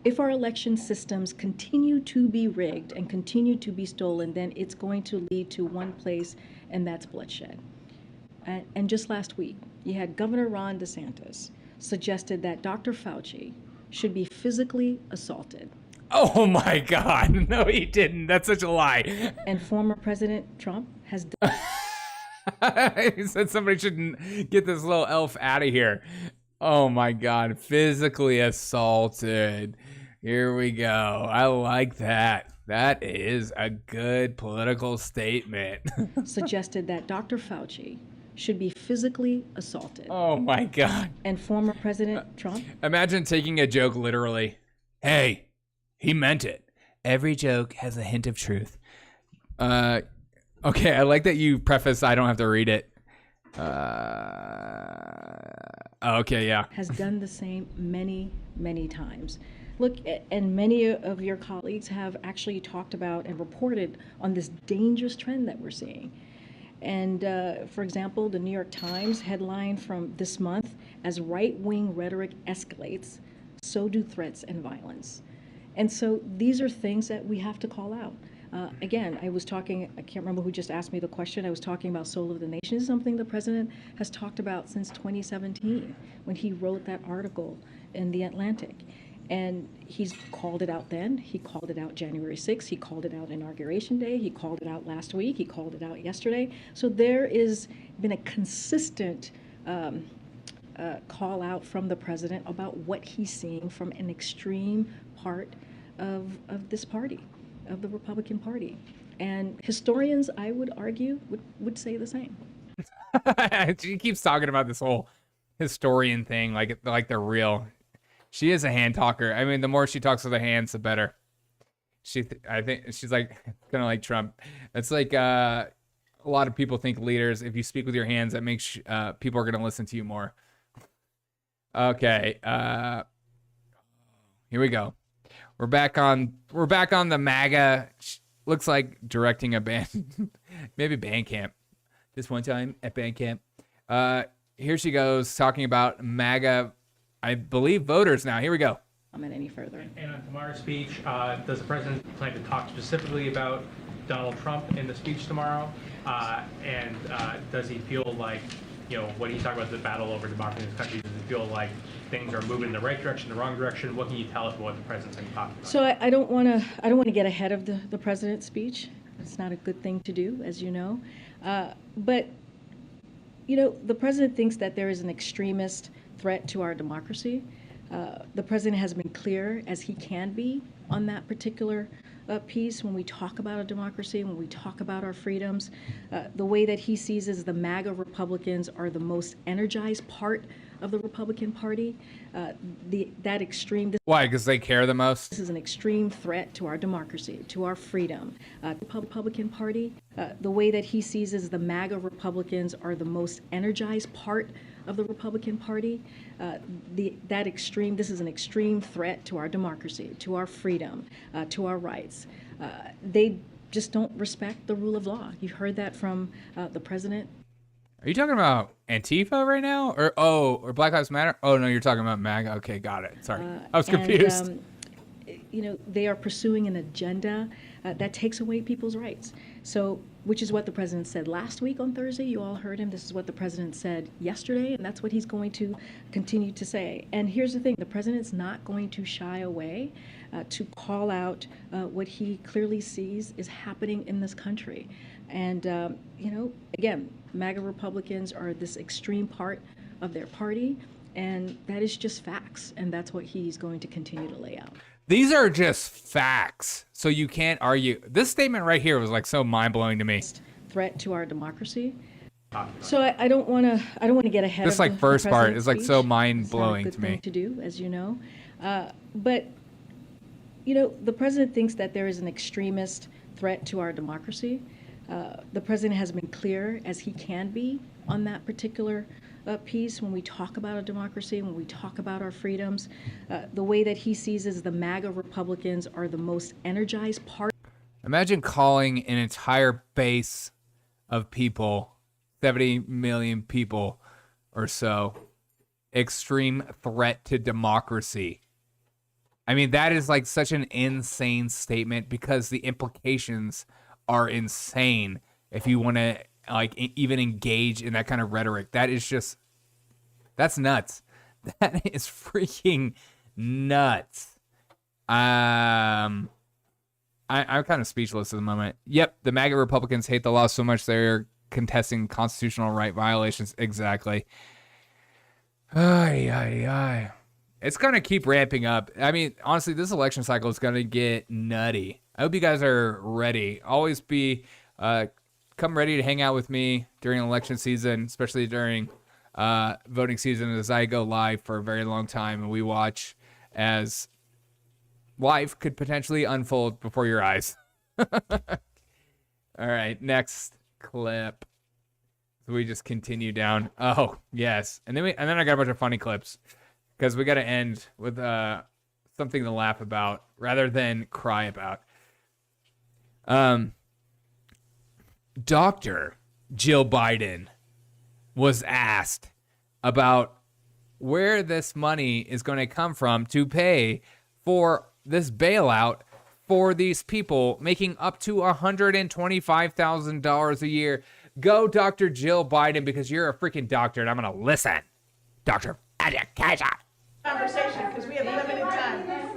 if our election systems continue to be rigged and continue to be stolen, then it's going to lead to one place, and that's bloodshed. And just last week, you had Governor Ron DeSantis suggested that Dr. Fauci should be physically assaulted. Oh my God. No, he didn't. That's such a lie. And former President Trump has done. He said somebody shouldn't get this little elf out of here. Oh my God. Physically assaulted. Here we go. I like that. That is a good political statement. Suggested that Dr. Fauci should be physically assaulted. Oh my God. And former President Trump. Imagine taking a joke literally. Hey, he meant it. Every joke has a hint of truth. Okay, I like that you preface I don't have to read it. Okay, yeah. Has done the same many, many times. Look, and many of your colleagues have actually talked about and reported on this dangerous trend that we're seeing. And for example, the New York Times headline from this month, as right-wing rhetoric escalates, so do threats and violence. And so these are things that we have to call out. Again, I can't remember who just asked me the question. I was talking about Soul of the Nation. This is something the president has talked about since 2017 when he wrote that article in The Atlantic. And he's called it out then. He called it out January 6th. He called it out Inauguration Day. He called it out last week. He called it out yesterday. So there has been a consistent call out from the president about what he's seeing from an extreme part of this party, of the Republican Party. And historians, I would argue, would say the same. She keeps talking about this whole historian thing like they're real. She is a hand talker. I mean, the more she talks with her hands, the better. I think she's like kind of like Trump. It's like a lot of people think leaders, if you speak with your hands, that makes people are going to listen to you more. Okay, here we go. We're back on the Maga. Looks like directing a band, maybe band camp. This one time at band camp. Here she goes talking about MAGA. I believe voters now. Here we go. Comment any further. And on tomorrow's speech, does the president plan to talk specifically about Donald Trump in the speech tomorrow? And does he feel like, when he talked about the battle over democracy in this country, does he feel like things are moving in the right direction, the wrong direction? What can you tell us about what the president's going to talk about? So I don't want to get ahead of the president's speech. It's not a good thing to do, as you know. But the president thinks that there is an extremist threat to our democracy. The president has been clear as he can be on that particular piece when we talk about a democracy, when we talk about our freedoms. The way that he sees is the MAGA Republicans are the most energized part of the Republican Party. Why? Because they care the most? This is an extreme threat to our democracy, to our freedom. The Republican Party, the way that he sees is the MAGA Republicans are the most energized part of the Republican Party. This is an extreme threat to our democracy, to our freedom, to our rights. They just don't respect the rule of law. You've heard that from the president. Are you talking about Antifa right now? Or Black Lives Matter? Oh, no, you're talking about MAGA. Okay, got it. Sorry. I was confused. And, you know, they are pursuing an agenda that takes away people's rights. So, which is what the president said last week on Thursday. You all heard him. This is what the president said yesterday, and that's what he's going to continue to say. And here's the thing. The president's not going to shy away to call out what he clearly sees is happening in this country. And, you know, again, MAGA Republicans are this extreme part of their party, and that is just facts, and that's what he's going to continue to lay out. These are just facts, so you can't argue. This statement right here was like so mind-blowing to me. Threat to our democracy. So I don't want to get ahead This of like the first part is like president's so speech. mind-blowing It's to not a me. good thing to do, as you know. But, you know, the president thinks that there is an extremist threat to our democracy. The president has been clear as he can be on that particular piece when we talk about a democracy, when we talk about our freedoms. The way that he sees is the MAGA Republicans are the most energized part. Imagine calling an entire base of people, 70 million people or so, extreme threat to democracy. I mean, that is like such an insane statement because the implications are insane if you want to like even engage in that kind of rhetoric. That is just, that's nuts. That is freaking nuts. I'm kind of speechless at the moment. Yep, the MAGA Republicans hate the law so much they're contesting constitutional right violations. Exactly. It's going to keep ramping up. I mean, honestly, this election cycle is going to get nutty. I hope you guys are ready. Always be, come ready to hang out with me during election season, especially during voting season as I go live for a very long time and we watch as life could potentially unfold before your eyes. All right, next clip. So we just continue down. Oh, yes. And then I got a bunch of funny clips because we got to end with something to laugh about rather than cry about. Dr. Jill Biden was asked about where this money is going to come from to pay for this bailout for these people making up to $125,000 a year. Go, Dr. Jill Biden, because you're a freaking doctor, and I'm going to listen. Dr. Education. Conversation, because we have limited time. Thank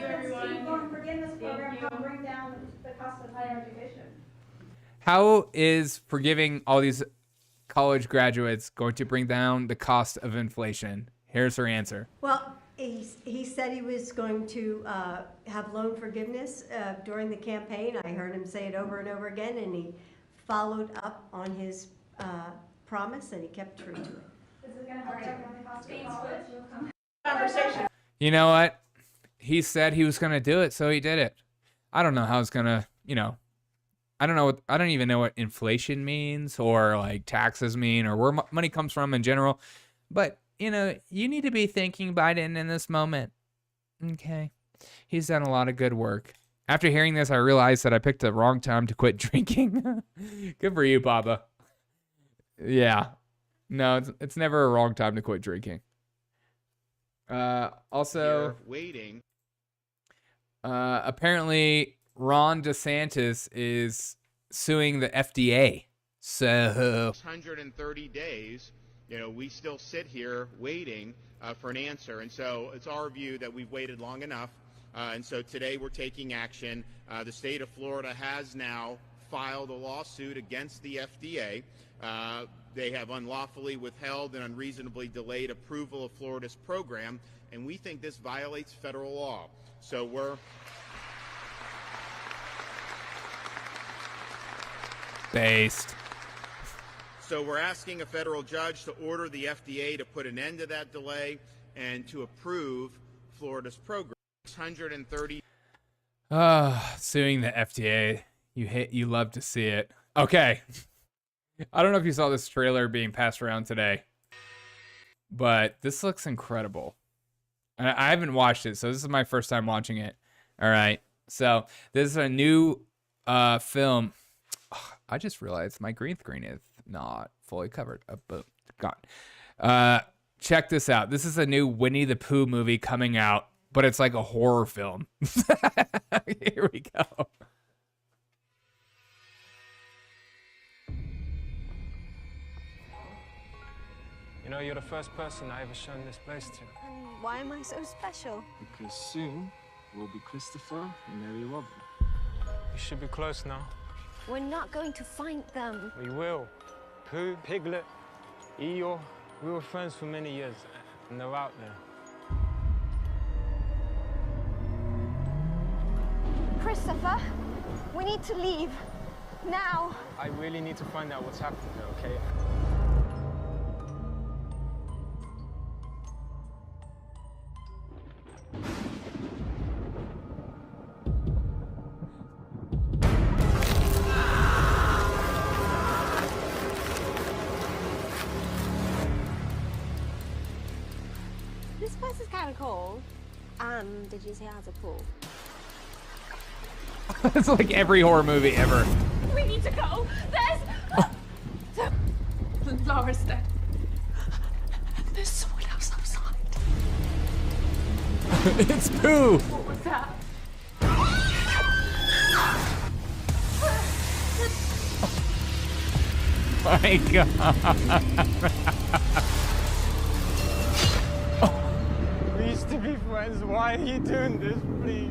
you, everyone. Forgiveness program will bring down the cost of higher education. How is forgiving all these college graduates going to bring down the cost of inflation? Here's her answer. Well, he said he was going to have loan forgiveness during the campaign. I heard him say it over and over again, and he followed up on his promise, and he kept true to it. Is it going to hurry up when the cost of college? Conversation. You know what? He said he was going to do it, so he did it. I don't know how it's going to, I don't even know what inflation means or like taxes mean or where money comes from in general. But, you need to be thanking Biden in this moment. Okay. He's done a lot of good work. After hearing this, I realized that I picked the wrong time to quit drinking. Good for you, Papa. Yeah. No, it's never a wrong time to quit drinking. Also, waiting. Apparently Ron DeSantis is suing the FDA. So 130 days, we still sit here waiting for an answer. And so it's our view that we've waited long enough. And so today we're taking action. The state of Florida has now filed a lawsuit against the FDA. They have unlawfully withheld and unreasonably delayed approval of Florida's program, and we think this violates federal law. So we're based. So we're asking a federal judge to order the FDA to put an end to that delay and to approve Florida's program. 630. Suing the FDA. You love to see it. Okay. I don't know if you saw this trailer being passed around today, but this looks incredible. I haven't watched it, so this is my first time watching it. All right. So this is a new film. I just realized my green screen is not fully covered. But gone. Check this out. This is a new Winnie the Pooh movie coming out, but it's like a horror film. Here we go. You know, you're the first person I ever shown this place to. And why am I so special? Because soon we'll be Christopher and Mary Robin. You should be close now. We're not going to find them. We will. Pooh, Piglet, Eeyore, we were friends for many years, and they're out there. Christopher, we need to leave. Now. I really need to find out what's happening there, okay? This place is kind of cold. Did you say it has a pool? It's like every horror movie ever. We need to go. There's... Laura's dead. There's someone else outside. It's Pooh. What was that? My God. We used to be friends. Why are you doing this, please?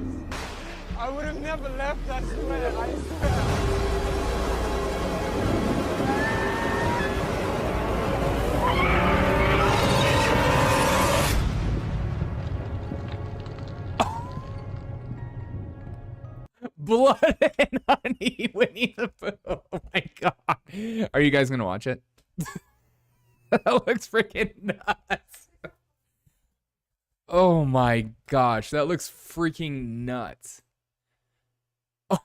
I would have never left, I swear, I swear. Blood and Honey, Winnie the Pooh. Oh my God. Are you guys going to watch it? That looks freaking nuts. Oh my gosh, that looks freaking nuts. Oh.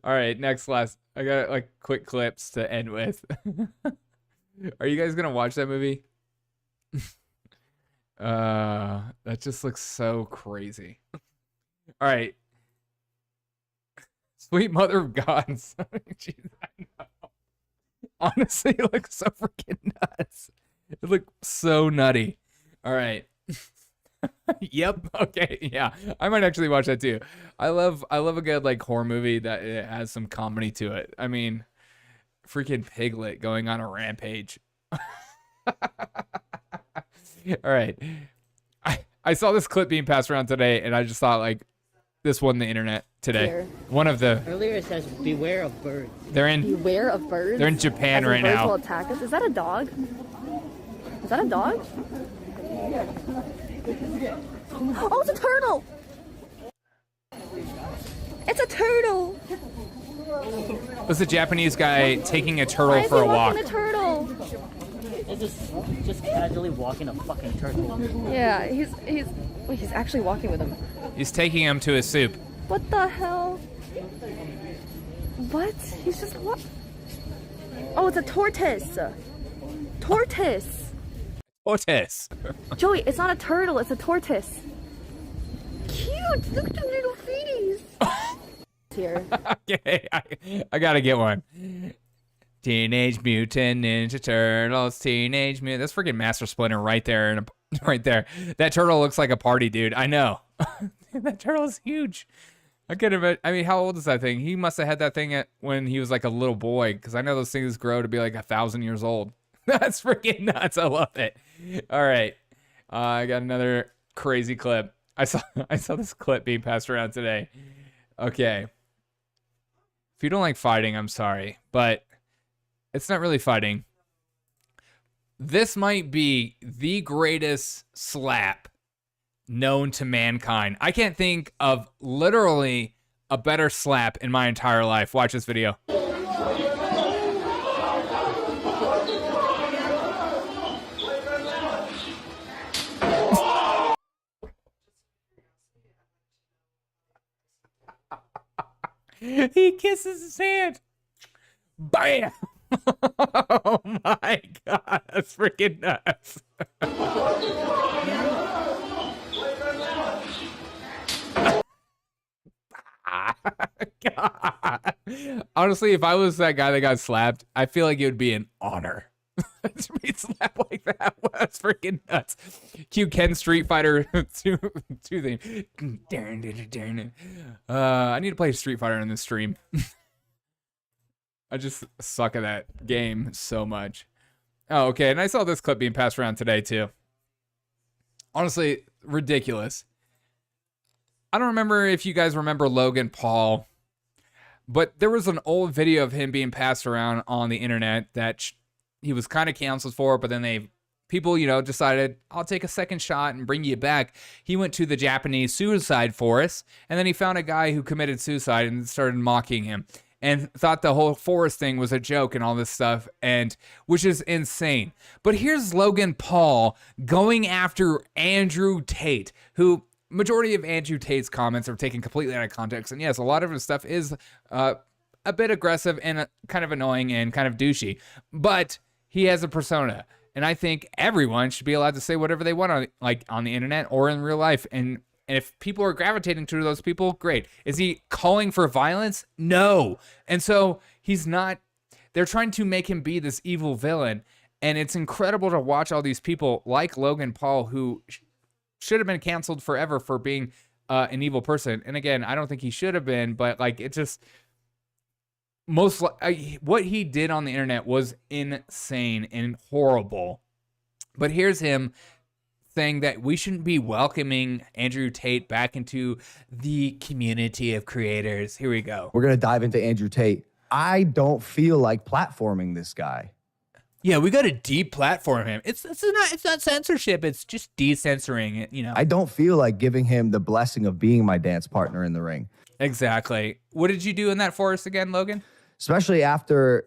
All right, last. I got like quick clips to end with. Are you guys gonna watch that movie? That just looks so crazy. All right. Sweet Mother of God. Jeez, I know. Honestly, it looks so freaking nuts. It looks so nutty. All right. Yep. Okay. Yeah. I might actually watch that too. I love a good like horror movie that it has some comedy to it. I mean, freaking Piglet going on a rampage. All right. I saw this clip being passed around today, and I just thought like this won the internet today. Here. One of the Earlier it says beware of birds. Beware of birds. They're in Japan As in right birds now. will attack us. Is that a dog? Is that a dog? Oh, it's a turtle! It's a turtle! It's a Japanese guy taking a turtle Why is for he a walk. walking a turtle? It's just casually walking a fucking turtle. Yeah, he's actually walking with him. He's taking him to his soup. What the hell? What? He's just what? Oh, it's a tortoise. Tortoise. Tortoise. Joey, it's not a turtle, it's a tortoise. Cute! Look at the little feeties! Here. Okay, I gotta get one. Teenage Mutant Ninja Turtles, Teenage Mutant. That's freaking Master Splinter right there, and right there. That turtle looks like a party dude. I know. That turtle is huge. I get it. I mean, how old is that thing? He must have had that thing when he was like a little boy, because I know those things grow to be like 1,000 years old. That's freaking nuts. I love it. All right. I got another crazy clip. I saw this clip being passed around today. Okay. If you don't like fighting, I'm sorry, but it's not really fighting. This might be the greatest slap known to mankind. I can't think of literally a better slap in my entire life. Watch this video. He kisses his hand. Bam! Oh my God, that's freaking nuts. God. Honestly, if I was that guy that got slapped, I feel like it would be an honor to be slapped like that. That's freaking nuts. Cue Ken Street Fighter 2 thing. I need to play Street Fighter in this stream. I just suck at that game so much. Oh, okay. And I saw this clip being passed around today, too. Honestly, ridiculous. I don't remember if you guys remember Logan Paul, but there was an old video of him being passed around on the internet that he was kind of canceled for, but then people, decided, I'll take a second shot and bring you back. He went to the Japanese suicide forest, and then he found a guy who committed suicide and started mocking him and thought the whole forest thing was a joke and all this stuff, and which is insane. But here's Logan Paul going after Andrew Tate, who majority of Andrew Tate's comments are taken completely out of context. And yes, a lot of his stuff is a bit aggressive and kind of annoying and kind of douchey, but he has a persona. And I think everyone should be allowed to say whatever they want on the internet or in real life. And if people are gravitating to those people, great. Is he calling for violence? No. And so he's not. They're trying to make him be this evil villain. And it's incredible to watch all these people like Logan Paul, who should have been canceled forever for being an evil person. And again, I don't think he should have been, but like it just what he did on the internet was insane and horrible. But here's him saying that we shouldn't be welcoming Andrew Tate back into the community of creators. Here we go. We're going to dive into Andrew Tate. I don't feel like platforming this guy. Yeah, we got to deplatform him. It's not censorship. It's just decensoring it, I don't feel like giving him the blessing of being my dance partner in the ring. Exactly. What did you do in that forest again, Logan? Especially after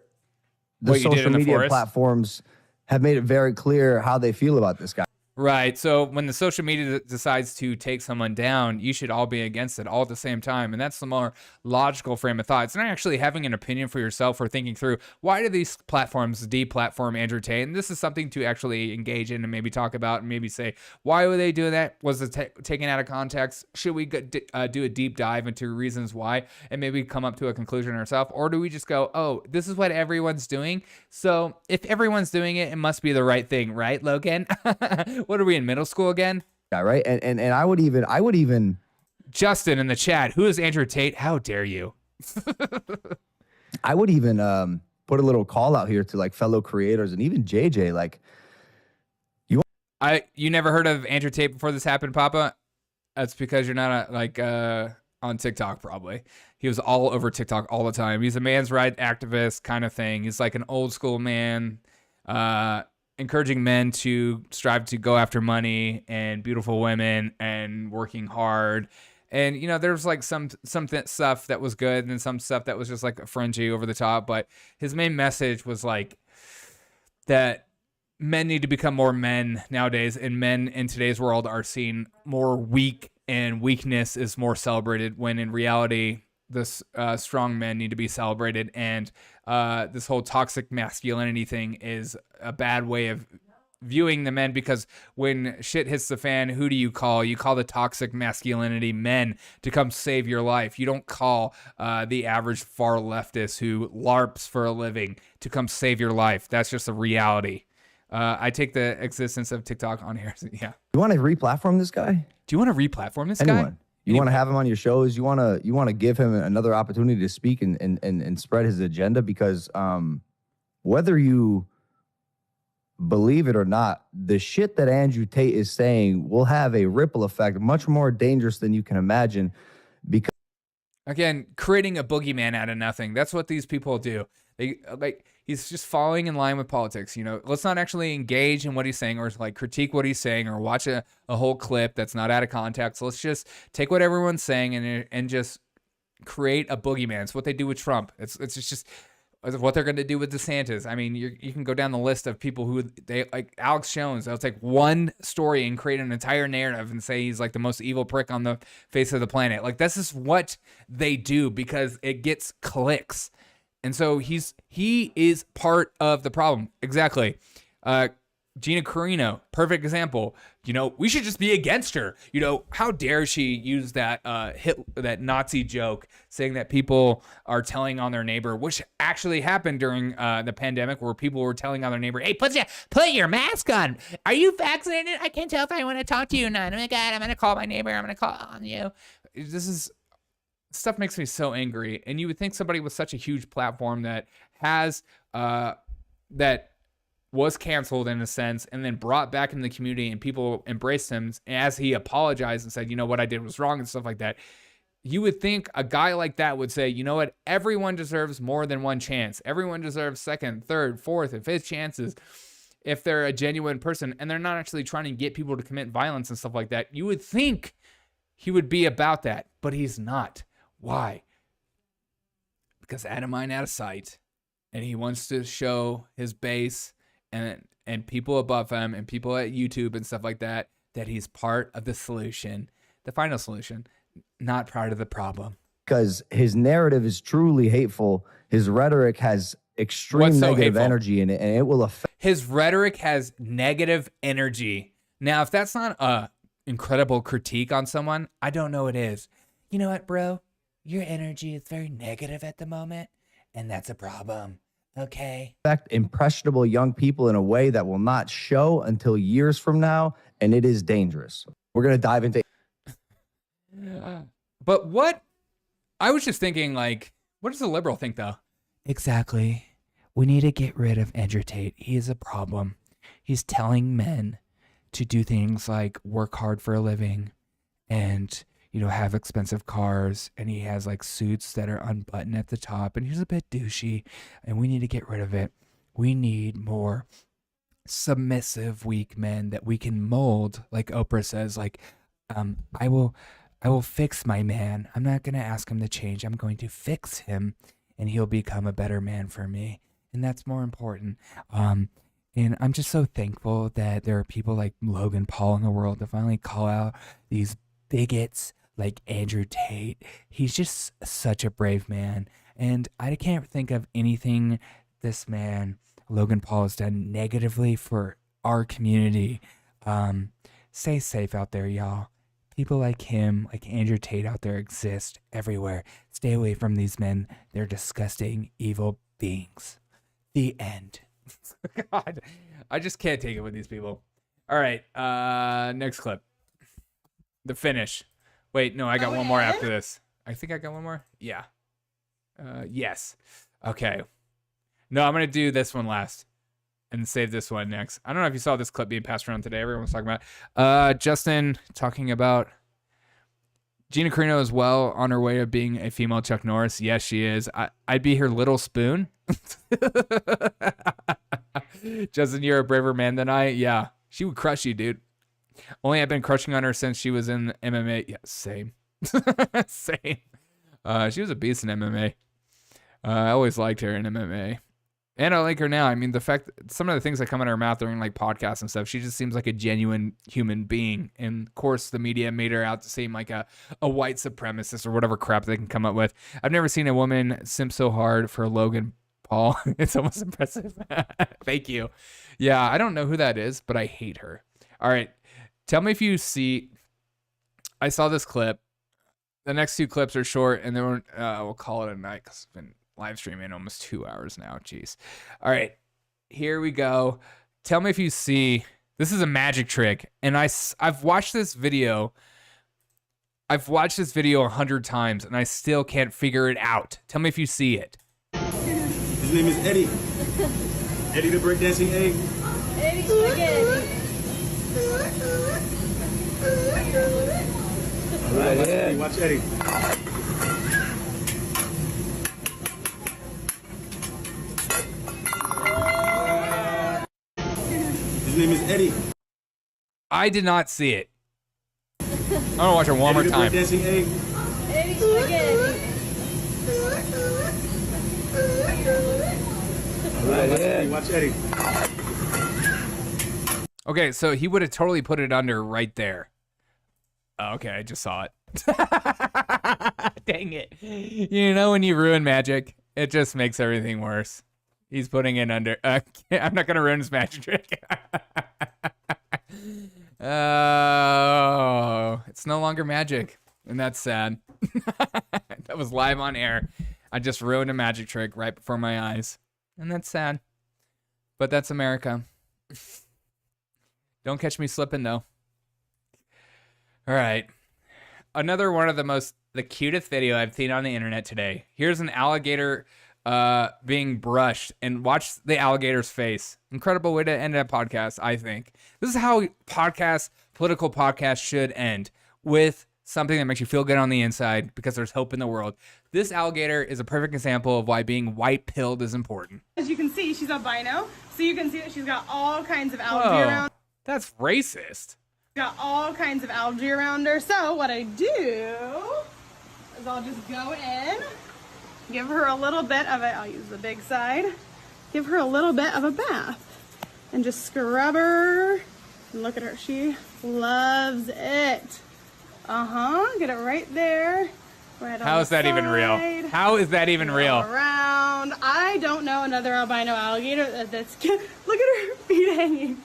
the social media platforms have made it very clear how they feel about this guy. Right. So when the social media decides to take someone down, you should all be against it all at the same time. And that's the more logical frame of thought. It's not actually having an opinion for yourself or thinking through, why do these platforms deplatform Andrew Tate? And this is something to actually engage in and maybe talk about and maybe say, why were they doing that? Was it taken out of context? Should we do a deep dive into reasons why and maybe come up to a conclusion ourselves? Or do we just go, oh, this is what everyone's doing, so if everyone's doing it, it must be the right thing, right, Logan? What are we in middle school again? Yeah, right. And I would even Justin in the chat, who is Andrew Tate? How dare you? I would even put a little call out here to like fellow creators and even JJ. Like, you never heard of Andrew Tate before this happened, Papa? That's because you're not on TikTok, probably. He was all over TikTok all the time. He's a man's right activist kind of thing. He's like an old school man, encouraging men to strive to go after money and beautiful women and working hard. And, there's like some stuff that was good and then some stuff that was just like fringy, over the top. But his main message was like that men need to become more men nowadays, and men in today's world are seen more weak, and weakness is more celebrated, when in reality, this strong men need to be celebrated. And this whole toxic masculinity thing is a bad way of viewing the men, because when shit hits the fan, who do you call? You call the toxic masculinity men to come save your life. You don't call the average far leftist who LARPs for a living to come save your life. That's just a reality. I take the existence of TikTok on here. Yeah. You want to re-platform this guy? Do you want to re-platform this Anyone. guy? You want to have him on your shows? You want to give him another opportunity to speak and spread his agenda? Because whether you believe it or not, the shit that Andrew Tate is saying will have a ripple effect much more dangerous than you can imagine. Because again, creating a boogeyman out of nothing. That's what these people do. He's just falling in line with politics. Let's not actually engage in what he's saying or like critique what he's saying or watch a whole clip that's not out of context. Let's just take what everyone's saying and just create a boogeyman. It's what they do with Trump. It's just what they're going to do with DeSantis. I mean, you can go down the list of people who they like. Alex Jones, they'll take one story and create an entire narrative and say he's like the most evil prick on the face of the planet. Like, this is what they do because it gets clicks. And so he is part of the problem. Exactly. Gina Carino, perfect example. You know, we should just be against her. You know, how dare she use that that Nazi joke, saying that people are telling on their neighbor, which actually happened during the pandemic, where people were telling on their neighbor, "Hey, put your mask on. Are you vaccinated? I can't tell if I want to talk to you or not. Oh my God, I'm gonna call my neighbor. I'm gonna call on you." Stuff makes me so angry. And you would think somebody with such a huge platform that has that was canceled in a sense and then brought back in the community and people embraced him as he apologized and said, you know what I did was wrong and stuff like that. You would think a guy like that would say, you know what, everyone deserves more than one chance. Everyone deserves second, third, fourth, and fifth chances if they're a genuine person and they're not actually trying to get people to commit violence and stuff like that. You would think he would be about that, but he's not. Why? Because out of mind, out of sight. And he wants to show his base and people above him and people at YouTube and stuff like that, that he's part of the solution, the final solution, not part of the problem. Because his narrative is truly hateful. His rhetoric has extreme negative energy in it, and it will affect. His rhetoric has negative energy. Now, if that's not a incredible critique on someone, I don't know what is. You know what, bro? Your energy is very negative at the moment, and that's a problem. Okay. Affect impressionable young people in a way that will not show until years from now, and it is dangerous. We're going to dive into. But what? I was just thinking, like, what does the liberal think, though? Exactly. We need to get rid of Andrew Tate. He is a problem. He's telling men to do things like work hard for a living and, you know, have expensive cars, and he has like suits that are unbuttoned at the top, and he's a bit douchey, and we need to get rid of it. We need more submissive, weak men that we can mold, like Oprah says, like, I will fix my man. I'm not going to ask him to change. I'm going to fix him, and he'll become a better man for me. And that's more important. And I'm just so thankful that there are people like Logan Paul in the world to finally call out these bigots like Andrew Tate. He's just such a brave man. And I can't think of anything this man, Logan Paul, has done negatively for our community. Stay safe out there, y'all. People like him, like Andrew Tate out there exist everywhere. Stay away from these men. They're disgusting, evil beings. The end. God, I just can't take it with these people. All right, next clip. The finish. Wait, no, I got one more after this. I think I got one more. Yeah. Yes. Okay. No, I'm going to do this one last and save this one next. I don't know if you saw this clip being passed around today. Everyone was talking about Justin talking about Gina Carino as well on her way of being a female Chuck Norris. Yes, she is. I'd be her little spoon. Justin, you're a braver man than I. Yeah, she would crush you, dude. Only I've been crushing on her since she was in MMA. Yeah, same. Same. She was a beast in MMA. I always liked her in MMA. And I like her now. I mean, the fact that some of the things that come out of her mouth during like podcasts and stuff, she just seems like a genuine human being. And of course, the media made her out to seem like a white supremacist or whatever crap they can come up with. I've never seen a woman simp so hard for Logan Paul. It's almost impressive. Thank you. Yeah, I don't know who that is, but I hate her. All right. Tell me if you see. I saw this clip. The next two clips are short, and then we'll call it a night because I've been live streaming almost 2 hours now. Jeez. All right, here we go. Tell me if you see. This is a magic trick, and I've watched this video. I've watched this video 100 times, and I still can't figure it out. Tell me if you see it. His name is Eddie. Eddie the breakdancing egg. Eddie spaghetti. All right, watch Eddie. His name is Eddie. I did not see it. I'm gonna watch it one more time. Dancing egg. Eddie spaghetti. All right, watch Eddie. Okay, so he would have totally put it under right there. Oh, okay, I just saw it. Dang it. You know when you ruin magic, it just makes everything worse. He's putting in under. I'm not gonna ruin his magic trick. Oh, it's no longer magic, and that's sad. That was live on air. I just ruined a magic trick right before my eyes, and that's sad. But that's America. Don't catch me slipping, though. All right, another one of the cutest video I've seen on the internet today. Here's an alligator being brushed, and watch the alligator's face. Incredible way to end a podcast, I think. This is how political podcasts should end, with something that makes you feel good on the inside because there's hope in the world. This alligator is a perfect example of why being white-pilled is important. As you can see, she's albino, so you can see that she's got all kinds of algae around. That's racist. Got all kinds of algae around her. So what I do is I'll just go in, give her a little bit of it. I'll use the big side. Give her a little bit of a bath and just scrub her. And look at her. She loves it. Get it right there. Right on How is that even real? How is that even real? Around. I don't know another albino alligator that's. Look at her feet hanging.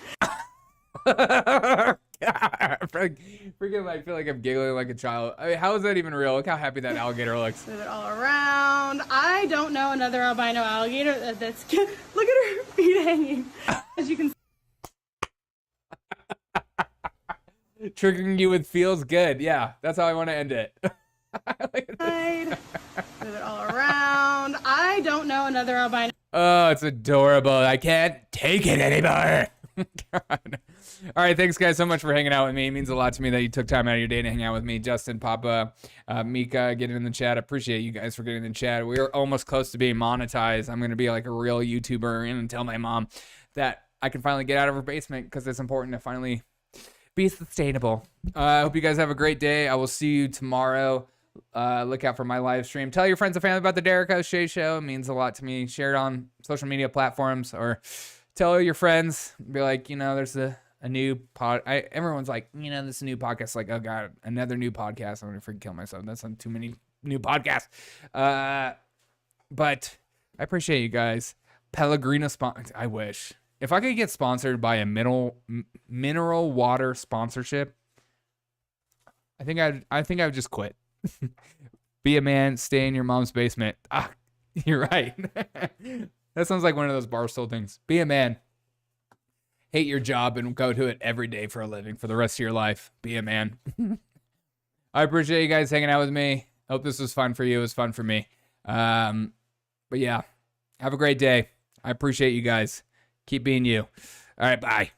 Freaking, I feel like I'm giggling like a child. I mean, how is that even real? Look how happy that alligator looks. Move it all around. I don't know another albino alligator that's. Look at her feet hanging. As you can see. Triggering you with feels good. Yeah, that's how I want to end it. Move it all around. I don't know another albino. Oh, it's adorable. I can't take it anymore. God. All right, thanks guys so much for hanging out with me. It means a lot to me that you took time out of your day to hang out with me. Justin, Papa, Mika, getting in the chat. I appreciate you guys for getting in the chat. We are almost close to being monetized. I'm going to be like a real YouTuber and tell my mom that I can finally get out of her basement because it's important to finally be sustainable. I hope you guys have a great day. I will see you tomorrow. Look out for my live stream. Tell your friends and family about the Derek O'Shea Show. It means a lot to me. Share it on social media platforms or tell your friends. Be like, there's a new pod. Everyone's like, this new podcast. Like, oh God, another new podcast. I'm going to freaking kill myself. That's not too many new podcasts. But I appreciate you guys. Pellegrino I wish. If I could get sponsored by a mineral water sponsorship, I think I would just quit. Be a man, stay in your mom's basement. Ah, you're right. That sounds like one of those Barstool things. Be a man. Hate your job and go to it every day for a living for the rest of your life. Be a man. I appreciate you guys hanging out with me. Hope this was fun for you. It was fun for me. But yeah, have a great day. I appreciate you guys. Keep being you. All right, bye.